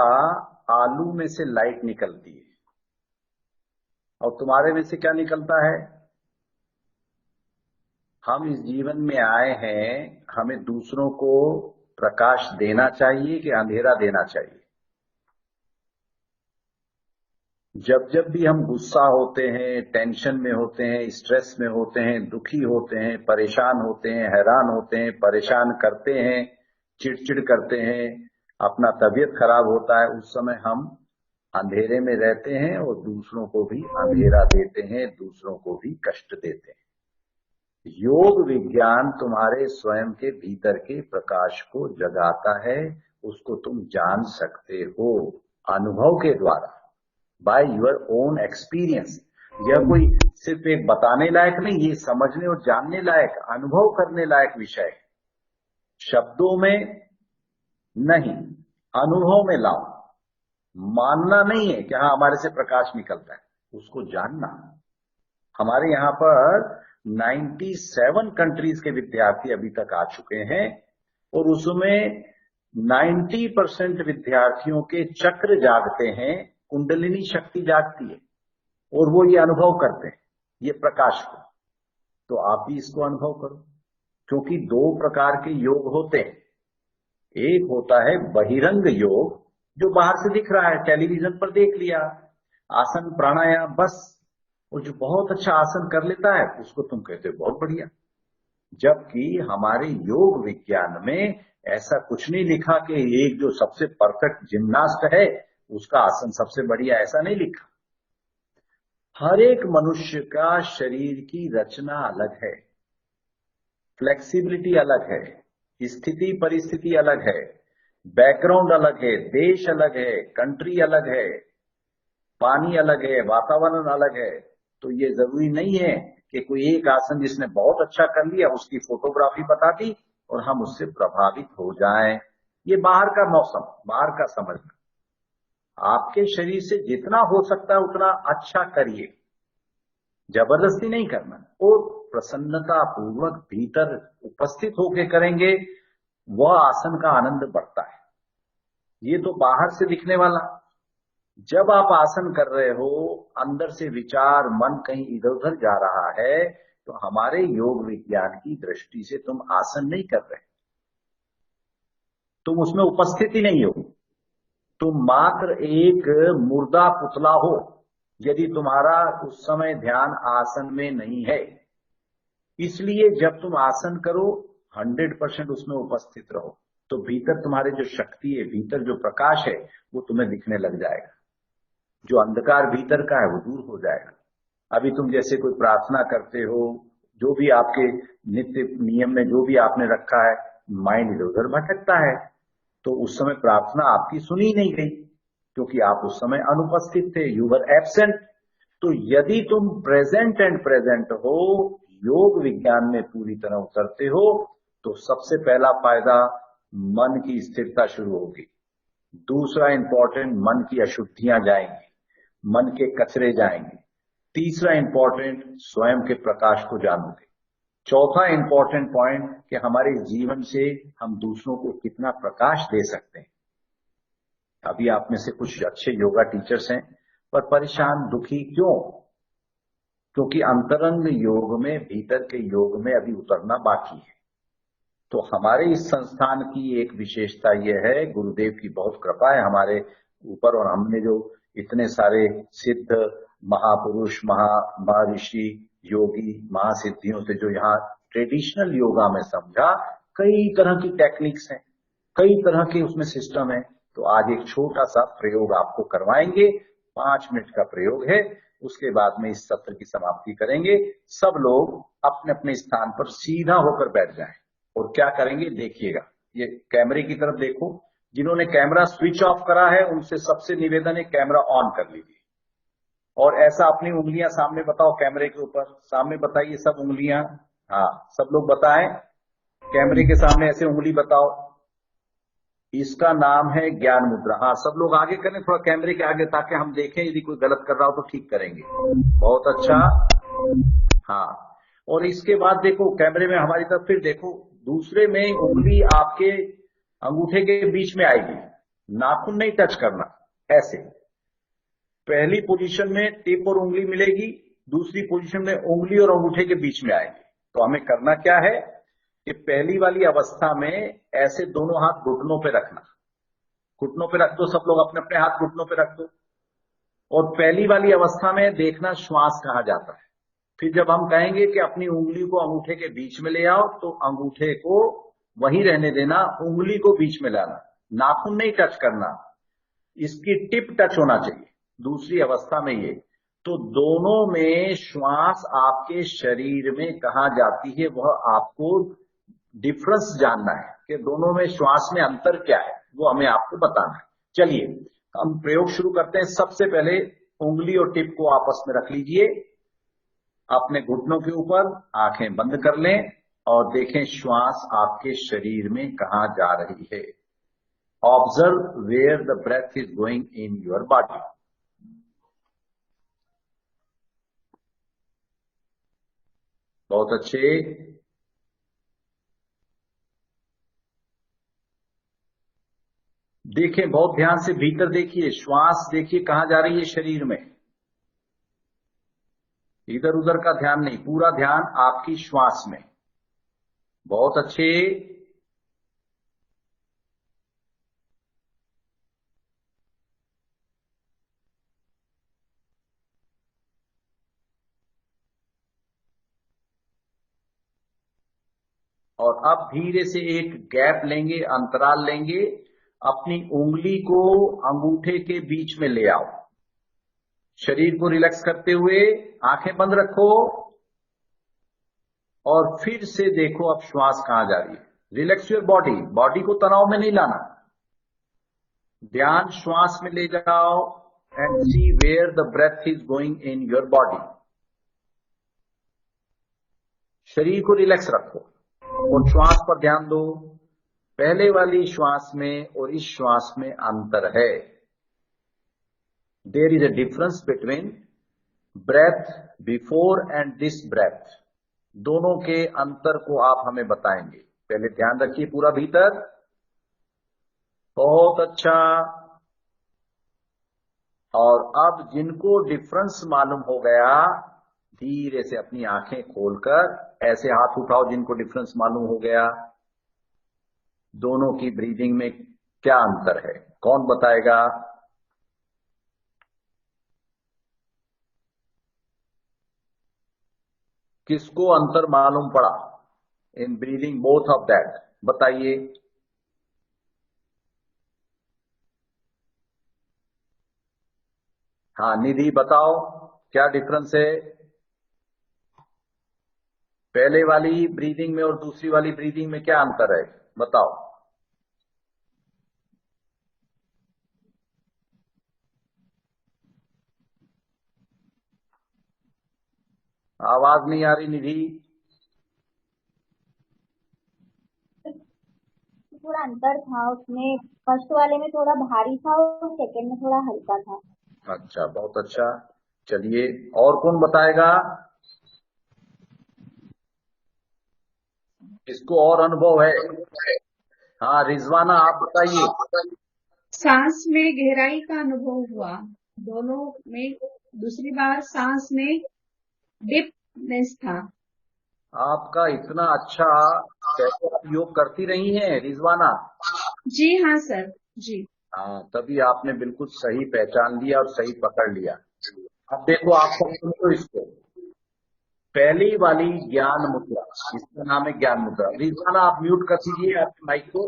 आलू में से लाइट निकलती है, और तुम्हारे में से क्या निकलता है? हम इस जीवन में आए हैं, हमें दूसरों को प्रकाश देना चाहिए कि अंधेरा देना चाहिए? जब जब भी हम गुस्सा होते हैं, टेंशन में होते हैं, स्ट्रेस में होते हैं, दुखी होते हैं, परेशान होते हैं, हैरान होते हैं, परेशान करते हैं, चिड़चिड़ करते हैं, अपना तबीयत खराब होता है, उस समय हम अंधेरे में रहते हैं और दूसरों को भी अंधेरा देते हैं, दूसरों को भी कष्ट देते हैं। योग विज्ञान तुम्हारे स्वयं के भीतर के प्रकाश को जगाता है, उसको तुम जान सकते हो अनुभव के द्वारा, बाय यूर ओन एक्सपीरियंस। यह कोई सिर्फ एक बताने लायक नहीं, ये समझने और जानने लायक, अनुभव करने लायक विषय है। शब्दों में नहीं, अनुभव में लाओ। मानना नहीं है कि हाँ हमारे से प्रकाश निकलता है, उसको जानना। हमारे यहाँ पर 97 कंट्रीज के विद्यार्थी अभी तक आ चुके हैं और उसमें 90% विद्यार्थियों के चक्र जागते हैं, कुंडलिनी शक्ति जागती है और वो ये अनुभव करते हैं, ये प्रकाश को। तो आप भी इसको अनुभव करो, क्योंकि 2 प्रकार के योग होते हैं। एक होता है बहिरंग योग, जो बाहर से दिख रहा है, टेलीविजन पर देख लिया, आसन प्राणायाम बस, और जो बहुत अच्छा आसन कर लेता है उसको तुम कहते हो बहुत बढ़िया। जबकि हमारे योग विज्ञान में ऐसा कुछ नहीं लिखा कि एक जो सबसे परफेक्ट जिम्नास्ट है उसका आसन सबसे बढ़िया, ऐसा नहीं लिखा। हर एक मनुष्य का शरीर की रचना अलग है, फ्लेक्सिबिलिटी अलग है, स्थिति परिस्थिति अलग है, बैकग्राउंड अलग है, देश अलग है, कंट्री अलग है, पानी अलग है, वातावरण अलग है। तो ये जरूरी नहीं है कि कोई एक आसन जिसने बहुत अच्छा कर लिया उसकी फोटोग्राफी बता दी और हम उससे प्रभावित हो जाएं। ये बाहर का मौसम, बाहर का समझना। आपके शरीर से जितना हो सकता है उतना अच्छा करिए, जबरदस्ती नहीं करना, और प्रसन्नता पूर्वक भीतर उपस्थित होकर करेंगे, वह आसन का आनंद बढ़ता है। ये तो बाहर से दिखने वाला। जब आप आसन कर रहे हो, अंदर से विचार मन कहीं इधर उधर जा रहा है, तो हमारे योग विज्ञान की दृष्टि से तुम आसन नहीं कर रहे, तुम उसमें उपस्थित ही नहीं हो, तुम मात्र एक मुर्दा पुतला हो, यदि तुम्हारा उस समय ध्यान आसन में नहीं है। इसलिए जब तुम आसन करो 100% उसमें उपस्थित रहो, तो भीतर तुम्हारे जो शक्ति है, भीतर जो प्रकाश है, वो तुम्हें दिखने लग जाएगा। जो अंधकार भीतर का है वो दूर हो जाएगा। अभी तुम जैसे कोई प्रार्थना करते हो, जो भी आपके नित्य नियम में जो भी आपने रखा है, माइंड इधर उधर भटकता है, तो उस समय प्रार्थना आपकी सुनी नहीं गई, क्योंकि आप उस समय अनुपस्थित थे, यू वर एब्सेंट। तो यदि तुम प्रेजेंट एंड प्रेजेंट हो, योग विज्ञान में पूरी तरह उतरते हो, तो सबसे पहला फायदा मन की स्थिरता शुरू होगी। दूसरा इंपॉर्टेंट, मन की अशुद्धियां जाएंगी, मन के कचरे जाएंगे। तीसरा इंपॉर्टेंट, स्वयं के प्रकाश को जानोगे। चौथा इंपॉर्टेंट पॉइंट कि हमारे जीवन से हम दूसरों को कितना प्रकाश दे सकते हैं। अभी आप में से कुछ अच्छे योगा टीचर्स हैं, पर परेशान दुखी क्यों? क्योंकि अंतरंग योग में, भीतर के योग में अभी उतरना बाकी है। तो हमारे इस संस्थान की एक विशेषता यह है, गुरुदेव की बहुत कृपा है हमारे ऊपर, और हमने जो इतने सारे सिद्ध महापुरुष, महर्षि, योगी, महासिद्धियों से जो यहाँ ट्रेडिशनल योगा में समझा, कई तरह की टेक्निक्स हैं, कई तरह के उसमें सिस्टम है। तो आज एक छोटा सा प्रयोग आपको करवाएंगे, 5 मिनट का प्रयोग है, उसके बाद में इस सत्र की समाप्ति करेंगे। सब लोग अपने अपने स्थान पर सीधा होकर बैठ जाएं और क्या करेंगे देखिएगा। ये कैमरे की तरफ देखो, जिन्होंने कैमरा स्विच ऑफ करा है उनसे सबसे निवेदन है कैमरा ऑन कर लीजिए, और ऐसा अपनी उंगलियां सामने बताओ, कैमरे के ऊपर सामने बताइए सब उंगलियां। हाँ, सब लोग बताएं, कैमरे के सामने ऐसे उंगली बताओ। इसका नाम है ज्ञान मुद्रा। हाँ, सब लोग आगे करें थोड़ा कैमरे के आगे, ताकि हम देखें, यदि कोई गलत कर रहा हो तो ठीक करेंगे। बहुत अच्छा। हाँ, और इसके बाद देखो कैमरे में हमारी तरफ फिर देखो, दूसरे में उंगली आपके अंगूठे के बीच में आएगी, नाखून नहीं टच करना, ऐसे। पहली पोजीशन में टिप और उंगली मिलेगी, दूसरी पोजीशन में उंगली और अंगूठे के बीच में आएंगे। तो हमें करना क्या है कि पहली वाली अवस्था में ऐसे दोनों हाथ घुटनों पे रखना, घुटनों पे रख दो, सब लोग अपने अपने हाथ घुटनों पे रख दो। और पहली वाली अवस्था में देखना श्वास कहाँ जाता है। फिर जब हम कहेंगे कि अपनी उंगली को अंगूठे के बीच में ले आओ, तो अंगूठे को वहीं रहने देना, उंगली को बीच में लाना, नाखून नहीं टच करना, इसकी टिप टच होना चाहिए दूसरी अवस्था में ये। तो दोनों में श्वास आपके शरीर में कहाँ जाती है, वह आपको डिफरेंस जानना है कि दोनों में श्वास में अंतर क्या है, वो हमें आपको बताना है। चलिए हम प्रयोग शुरू करते हैं। सबसे पहले उंगली और टिप को आपस में रख लीजिए, अपने घुटनों के ऊपर आंखें बंद कर लें और देखें श्वास आपके शरीर में कहाँ जा रही है। Observe where the breath is going in your body. बहुत अच्छे। देखें, बहुत ध्यान से भीतर देखिए, श्वास देखिए कहाँ जा रही है शरीर में, इधर उधर का ध्यान नहीं, पूरा ध्यान आपकी श्वास में। बहुत अच्छे। और अब धीरे से एक गैप लेंगे, अंतराल लेंगे, अपनी उंगली को अंगूठे के बीच में ले आओ, शरीर को रिलैक्स करते हुए आंखें बंद रखो और फिर से देखो अब श्वास कहां जा रही है। रिलैक्स योर बॉडी, बॉडी को तनाव में नहीं लाना, ध्यान श्वास में ले जाओ and see where the breath is going in your body. शरीर को रिलैक्स रखो और श्वास पर ध्यान दो। पहले वाली श्वास में और इस श्वास में अंतर है। There is a difference between breath before and this breath. दोनों के अंतर को आप हमें बताएंगे। पहले ध्यान रखिए पूरा भीतर। बहुत अच्छा। और अब जिनको डिफरेंस मालूम हो गया, धीरे से अपनी आंखें खोलकर ऐसे हाथ उठाओ जिनको डिफरेंस मालूम हो गया। दोनों की ब्रीदिंग में क्या अंतर है, कौन बताएगा? किसको अंतर मालूम पड़ा in breathing both of that, बताइए। हाँ निधि बताओ क्या डिफरेंस है पहले वाली ब्रीदिंग में और दूसरी वाली ब्रीदिंग में, क्या अंतर है बताओ। आवाज नहीं आ रही निधि। थोड़ा अंतर था उसमें, फर्स्ट वाले में थोड़ा भारी था और सेकंड में थोड़ा हल्का था। अच्छा, बहुत अच्छा। चलिए और कौन बताएगा, इसको और अनुभव है? हाँ रिजवाना आप बताइए। सांस में गहराई का अनुभव हुआ दोनों में। दूसरी बार सांस में डीपनेस था। आपका इतना अच्छा, कैसे आप योग करती रही हैं रिजवाना? जी हाँ सर जी। हाँ तभी आपने बिल्कुल सही पहचान लिया और सही पकड़ लिया। अब देखो आपको सुनो इसको, पहली वाली ज्ञान मुद्रा, इसका नाम है ज्ञान मुद्रा। रिजवाना आप म्यूट कर दीजिए आपके माइक को।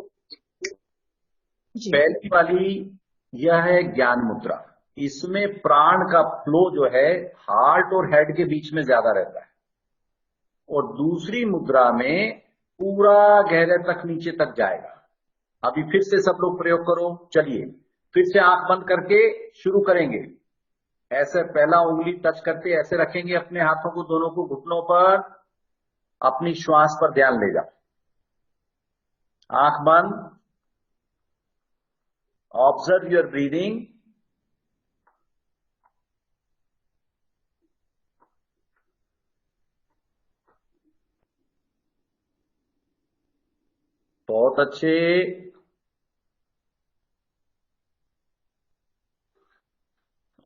पहली वाली यह है ज्ञान मुद्रा। इसमें प्राण का फ्लो जो है हार्ट और हेड के बीच में ज्यादा रहता है, और दूसरी मुद्रा में पूरा गहरे तक नीचे तक जाएगा। अभी फिर से सब लोग प्रयोग करो। चलिए फिर से आंख बंद करके शुरू करेंगे। ऐसे पहला उंगली टच करते ऐसे रखेंगे अपने हाथों को दोनों को घुटनों पर, अपनी श्वास पर ध्यान ले जाओ। आंख बंद, ऑब्जर्व योर ब्रीदिंग। बहुत अच्छे।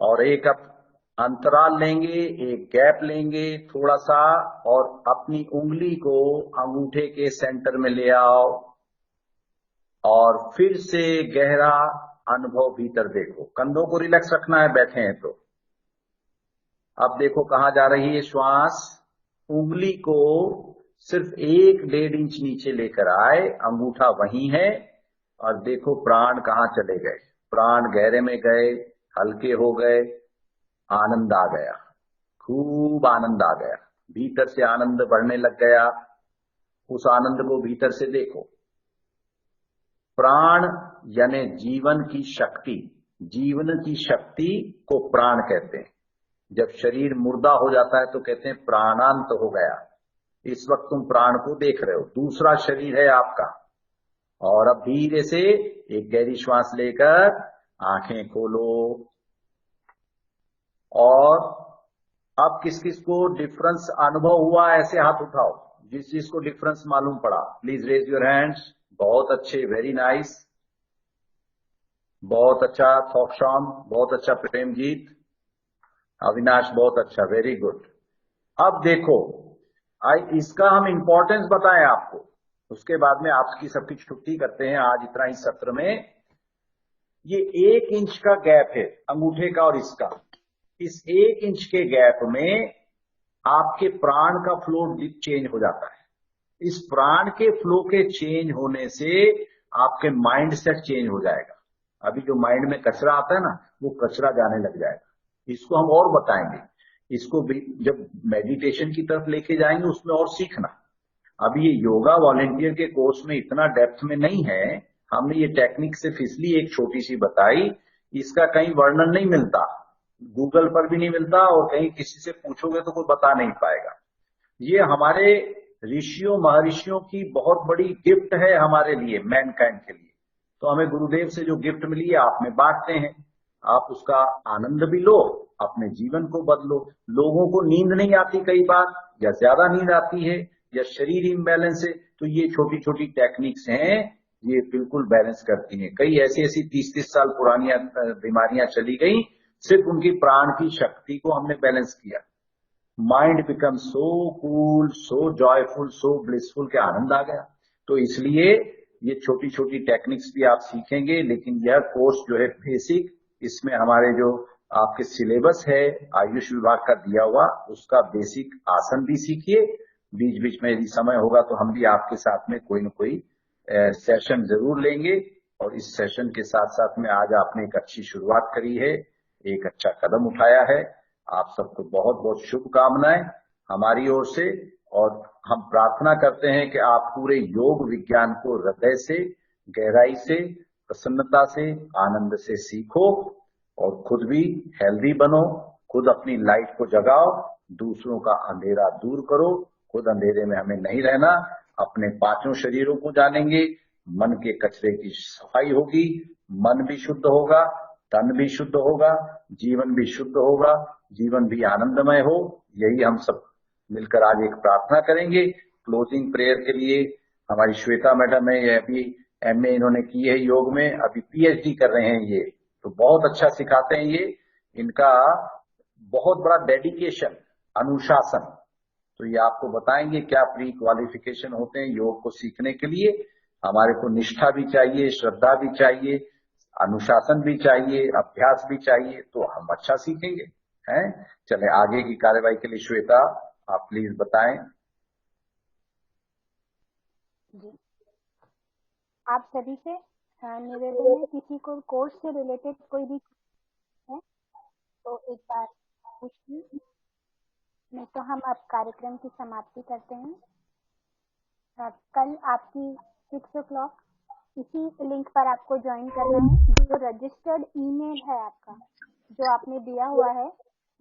और एक अंतराल लेंगे, एक गैप लेंगे थोड़ा सा, और अपनी उंगली को अंगूठे के सेंटर में ले आओ और फिर से गहरा अनुभव भीतर देखो। कंधों को रिलैक्स रखना है बैठे हैं तो। अब देखो कहाँ जा रही है श्वास। उंगली को सिर्फ 1-1.5 इंच नीचे लेकर आए, अंगूठा वहीं है, और देखो प्राण कहाँ चले गए। प्राण गहरे में गए, हल्के हो गए, आनंद आ गया, खूब आनंद आ गया, भीतर से आनंद बढ़ने लग गया। उस आनंद को भीतर से देखो। प्राण यानी जीवन की शक्ति, जीवन की शक्ति को प्राण कहते हैं। जब शरीर मुर्दा हो जाता है तो कहते हैं प्राणांत हो गया। इस वक्त तुम प्राण को देख रहे हो, दूसरा शरीर है आपका। और अब धीरे से एक गहरी श्वास लेकर आंखें खोलो। और अब किस किस को डिफरेंस अनुभव हुआ ऐसे हाथ उठाओ, जिस चीज को डिफरेंस मालूम पड़ा। Please raise your hands. बहुत अच्छे, वेरी नाइस, बहुत अच्छा थॉक्शॉम, बहुत अच्छा प्रेमजीत, अविनाश बहुत अच्छा, वेरी गुड। अब देखो इसका हम इंपॉर्टेंस बताएं आपको, उसके बाद में आपकी सबकी छुट्टी करते हैं आज इतना ही सत्र में। ये 1 इंच का गैप है अंगूठे का और इसका। इस 1 इंच के गैप में आपके प्राण का फ्लो चेंज हो जाता है। इस प्राण के फ्लो के चेंज होने से आपके माइंड सेट चेंज हो जाएगा। अभी जो माइंड में कचरा आता है ना, वो कचरा जाने लग जाएगा। इसको हम और बताएंगे। इसको भी जब मेडिटेशन की तरफ लेके जाएंगे उसमें और सीखना। अभी ये योगा वॉलेंटियर के कोर्स में इतना डेप्थ में नहीं है। हमने ये टेक्निक सिर्फ इसलिए एक छोटी सी बताई, इसका कहीं वर्णन नहीं मिलता, गूगल पर भी नहीं मिलता, और कहीं किसी से पूछोगे तो कोई बता नहीं पाएगा। ये हमारे ऋषियों महर्षियों की बहुत बड़ी गिफ्ट है हमारे लिए, मैनकाइंड के लिए। तो हमें गुरुदेव से जो गिफ्ट मिली है आप में बांटते हैं। आप उसका आनंद भी लो, अपने जीवन को बदलो। लोगों को नींद नहीं आती कई बार, या ज्यादा नींद आती है, या शरीर इम्बैलेंस है, तो ये छोटी छोटी टेक्निक्स हैं, ये बिल्कुल बैलेंस करती हैं। कई ऐसी ऐसी 30-30 साल पुरानी बीमारियां चली गई, सिर्फ उनकी प्राण की शक्ति को हमने बैलेंस किया। माइंड बिकम सो कूल, सो जॉयफुल, सो ब्लिसफुल के आनंद आ गया। तो इसलिए ये छोटी छोटी टेक्निक्स भी आप सीखेंगे। लेकिन यह कोर्स जो है बेसिक, इसमें हमारे जो आपके सिलेबस है आयुष विभाग का दिया हुआ, उसका बेसिक आसन भी सीखिए। बीच बीच में यदि समय होगा तो हम भी आपके साथ में कोई न कोई सेशन जरूर लेंगे। और इस सेशन के साथ साथ में आज आपने एक अच्छी शुरुआत करी है, एक अच्छा कदम उठाया है। आप सबको बहुत बहुत शुभकामनाएं हमारी ओर से। और हम प्रार्थना करते हैं कि आप पूरे योग विज्ञान को हृदय से, गहराई से, प्रसन्नता से, आनंद से सीखो, और खुद भी हेल्दी बनो, खुद अपनी लाइट को जगाओ, दूसरों का अंधेरा दूर करो। खुद अंधेरे में हमें नहीं रहना। अपने 5 शरीरों को जानेंगे, मन के कचरे की सफाई होगी, मन भी शुद्ध होगा, तन भी शुद्ध होगा, जीवन भी शुद्ध होगा, जीवन भी आनंदमय हो। यही हम सब मिलकर आज एक प्रार्थना करेंगे। क्लोजिंग प्रेयर के लिए हमारी श्वेता मैडम है, ये अभी MA इन्होंने की है योग में, अभी PhD कर रहे हैं ये, तो बहुत अच्छा सिखाते हैं ये। इनका बहुत बड़ा डेडिकेशन, अनुशासन, तो ये आपको बताएंगे क्या प्री क्वालिफिकेशन होते हैं योग को सीखने के लिए। हमारे को निष्ठा भी चाहिए, श्रद्धा भी चाहिए, अनुशासन भी चाहिए, अभ्यास भी चाहिए, तो हम अच्छा सीखेंगे हैं। चले आगे की कार्यवाही के लिए श्वेता आप प्लीज बताएं। जी, आप सभी से निवेदन है, किसी को कोर्स से रिलेटेड कोई भी है तो एक बार पूछिए, नहीं तो हम अब कार्यक्रम की समाप्ति करते हैं। कल आपकी 6 o'clock इसी लिंक पर आपको ज्वाइन करना है। जो रजिस्टर्ड ईमेल है आपका, जो आपने दिया हुआ है,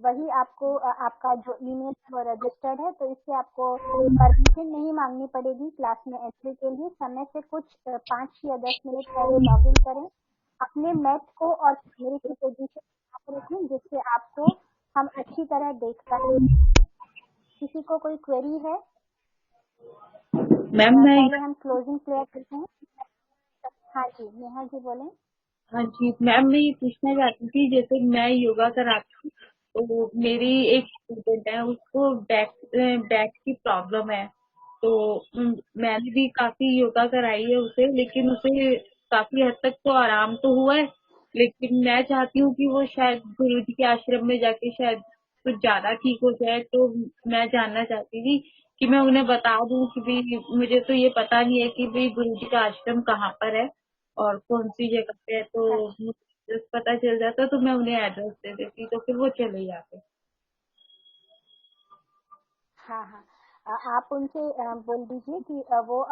वही आपको आपका जो ईमेल है वो रजिस्टर्ड है, तो इससे आपको परमिशन नहीं मांगनी पड़ेगी क्लास में एंट्री के लिए। समय से कुछ 5 या 10 मिनट पहले लॉग इन करें, अपने मैथ को और कैमरे की पोजीशन रखें, जिससे आपको हम अच्छी तरह देख सकें। किसी को कोई क्वेरी है? मैम मैं पहले हम क्लोजिंग प्रेयर करते हैं। हाँ जी, नेहा जी बोलें। हाँ जी मैम, मैं ये पूछना चाहती थी, जैसे मैं योगा कराती हूँ तो मेरी एक स्टूडेंट है, उसको बैक की प्रॉब्लम है। तो मैंने भी काफी योगा कराई है उसे, लेकिन उसे काफी हद तक तो आराम तो हुआ है, लेकिन मैं चाहती हूँ कि वो शायद गुरु जी के आश्रम में जाके शायद कुछ ज्यादा ठीक हो जाए। तो मैं जानना चाहती थी कि मैं उन्हें बता दूं कि भाई मुझे तो ये पता नहीं है कि भाई गुरु जी का आश्रम कहाँ पर है और कौन सी जगह पे है। तो मुझे पता चल जाता तो मैं उन्हें एड्रेस दे देती, तो फिर वो चले जाते। हाँ हाँ, आप उनसे बोल दीजिए कि वो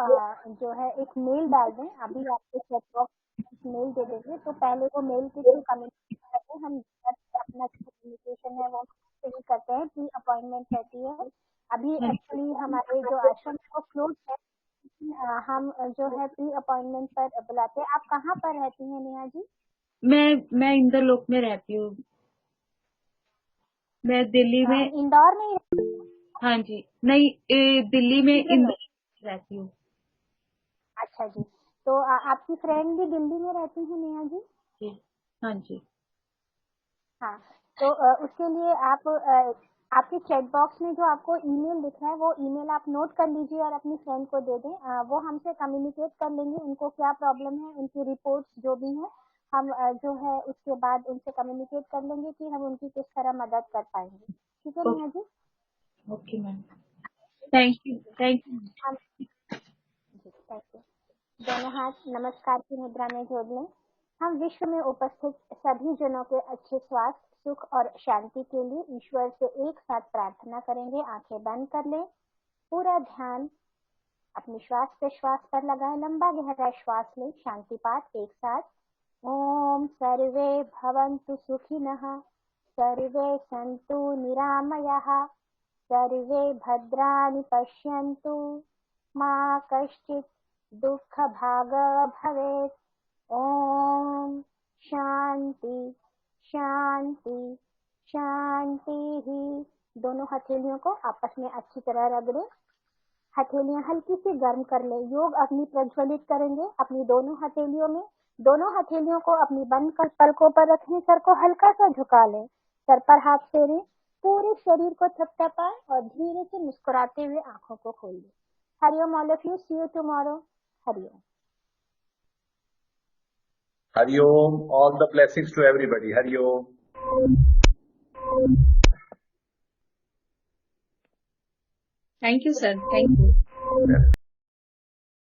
जो है एक मेल डाल दें। अभी आपको चेक बॉक्स मेल दे देंगे, तो पहले वो मेल के थ्रू कम्युनिकेट करते हैं। हम अपना कम्युनिकेशन है वो सही करते हैं कि अपॉइंटमेंट रहती है। अभी एक्चुअली हमारे जो आश्रम है वो क्लोज है, लेकिन हम जो है प्री अपॉइंटमेंट पर बुलाते हैं। आप कहाँ पर रहती हैं नेहा जी? मैं इंदरलोक में रहती हूँ। मैं दिल्ली में। इंदौर में? हाँ जी, नहीं दिल्ली में इंदौर रहती हूँ। अच्छा जी, तो आपकी फ्रेंड भी दिल्ली में रहती है नेहा जी? जी हाँ जी। हाँ, तो उसके लिए आप आपके चैट बॉक्स में जो आपको ईमेल दिख रहा है वो ईमेल आप नोट कर लीजिए और अपनी फ्रेंड को दे दें। वो हमसे कम्युनिकेट कर लेंगे, उनको क्या प्रॉब्लम है, उनकी रिपोर्ट्स जो भी हैं हम जो है उसके बाद उनसे कम्युनिकेट कर लेंगे कि हम उनकी किस तरह मदद कर पाएंगे। ठीक है Neha ji? Okay ma'am, thank you. Thank you. दोनों हाथ नमस्कार की मुद्रा में जोड़ लें। हम विश्व में उपस्थित सभी जनों के अच्छे स्वास्थ्य, सुख और शांति के लिए ईश्वर से एक साथ प्रार्थना करेंगे। आंखें बंद कर लें, पूरा ध्यान अपनी श्वास प्रश्वास पर लगाएं। लंबा गहरा श्वास लें, शांति पाठ एक साथ। ओम सर्वे भवन्तु सुखिनः, सर्वे सन्तु निरामयाः, सर्वे भद्राणि पश्यन्तु, मा कश्चित् दुःख भाग भवेत्। ओम शांति शांति शांति ही। दोनों हथेलियों को आपस में अच्छी तरह रगड़ें। हथेलियां हल्की सी गर्म कर लें। योग अग्नि प्रज्वलित करेंगे अपनी दोनों हथेलियों में। दोनों हथेलियों को अपनी बंद पलकों पर रखें। सर को हल्का सा झुका लें, सर पर हाथ फेरें, पूरे शरीर को थपथपाएं और धीरे से मुस्कुराते हुए आंखों को खोल लें। Hariom all of you, see you tomorrow. Hariom. Hariom, all the blessings to everybody. Hariom. Thank you sir, thank you.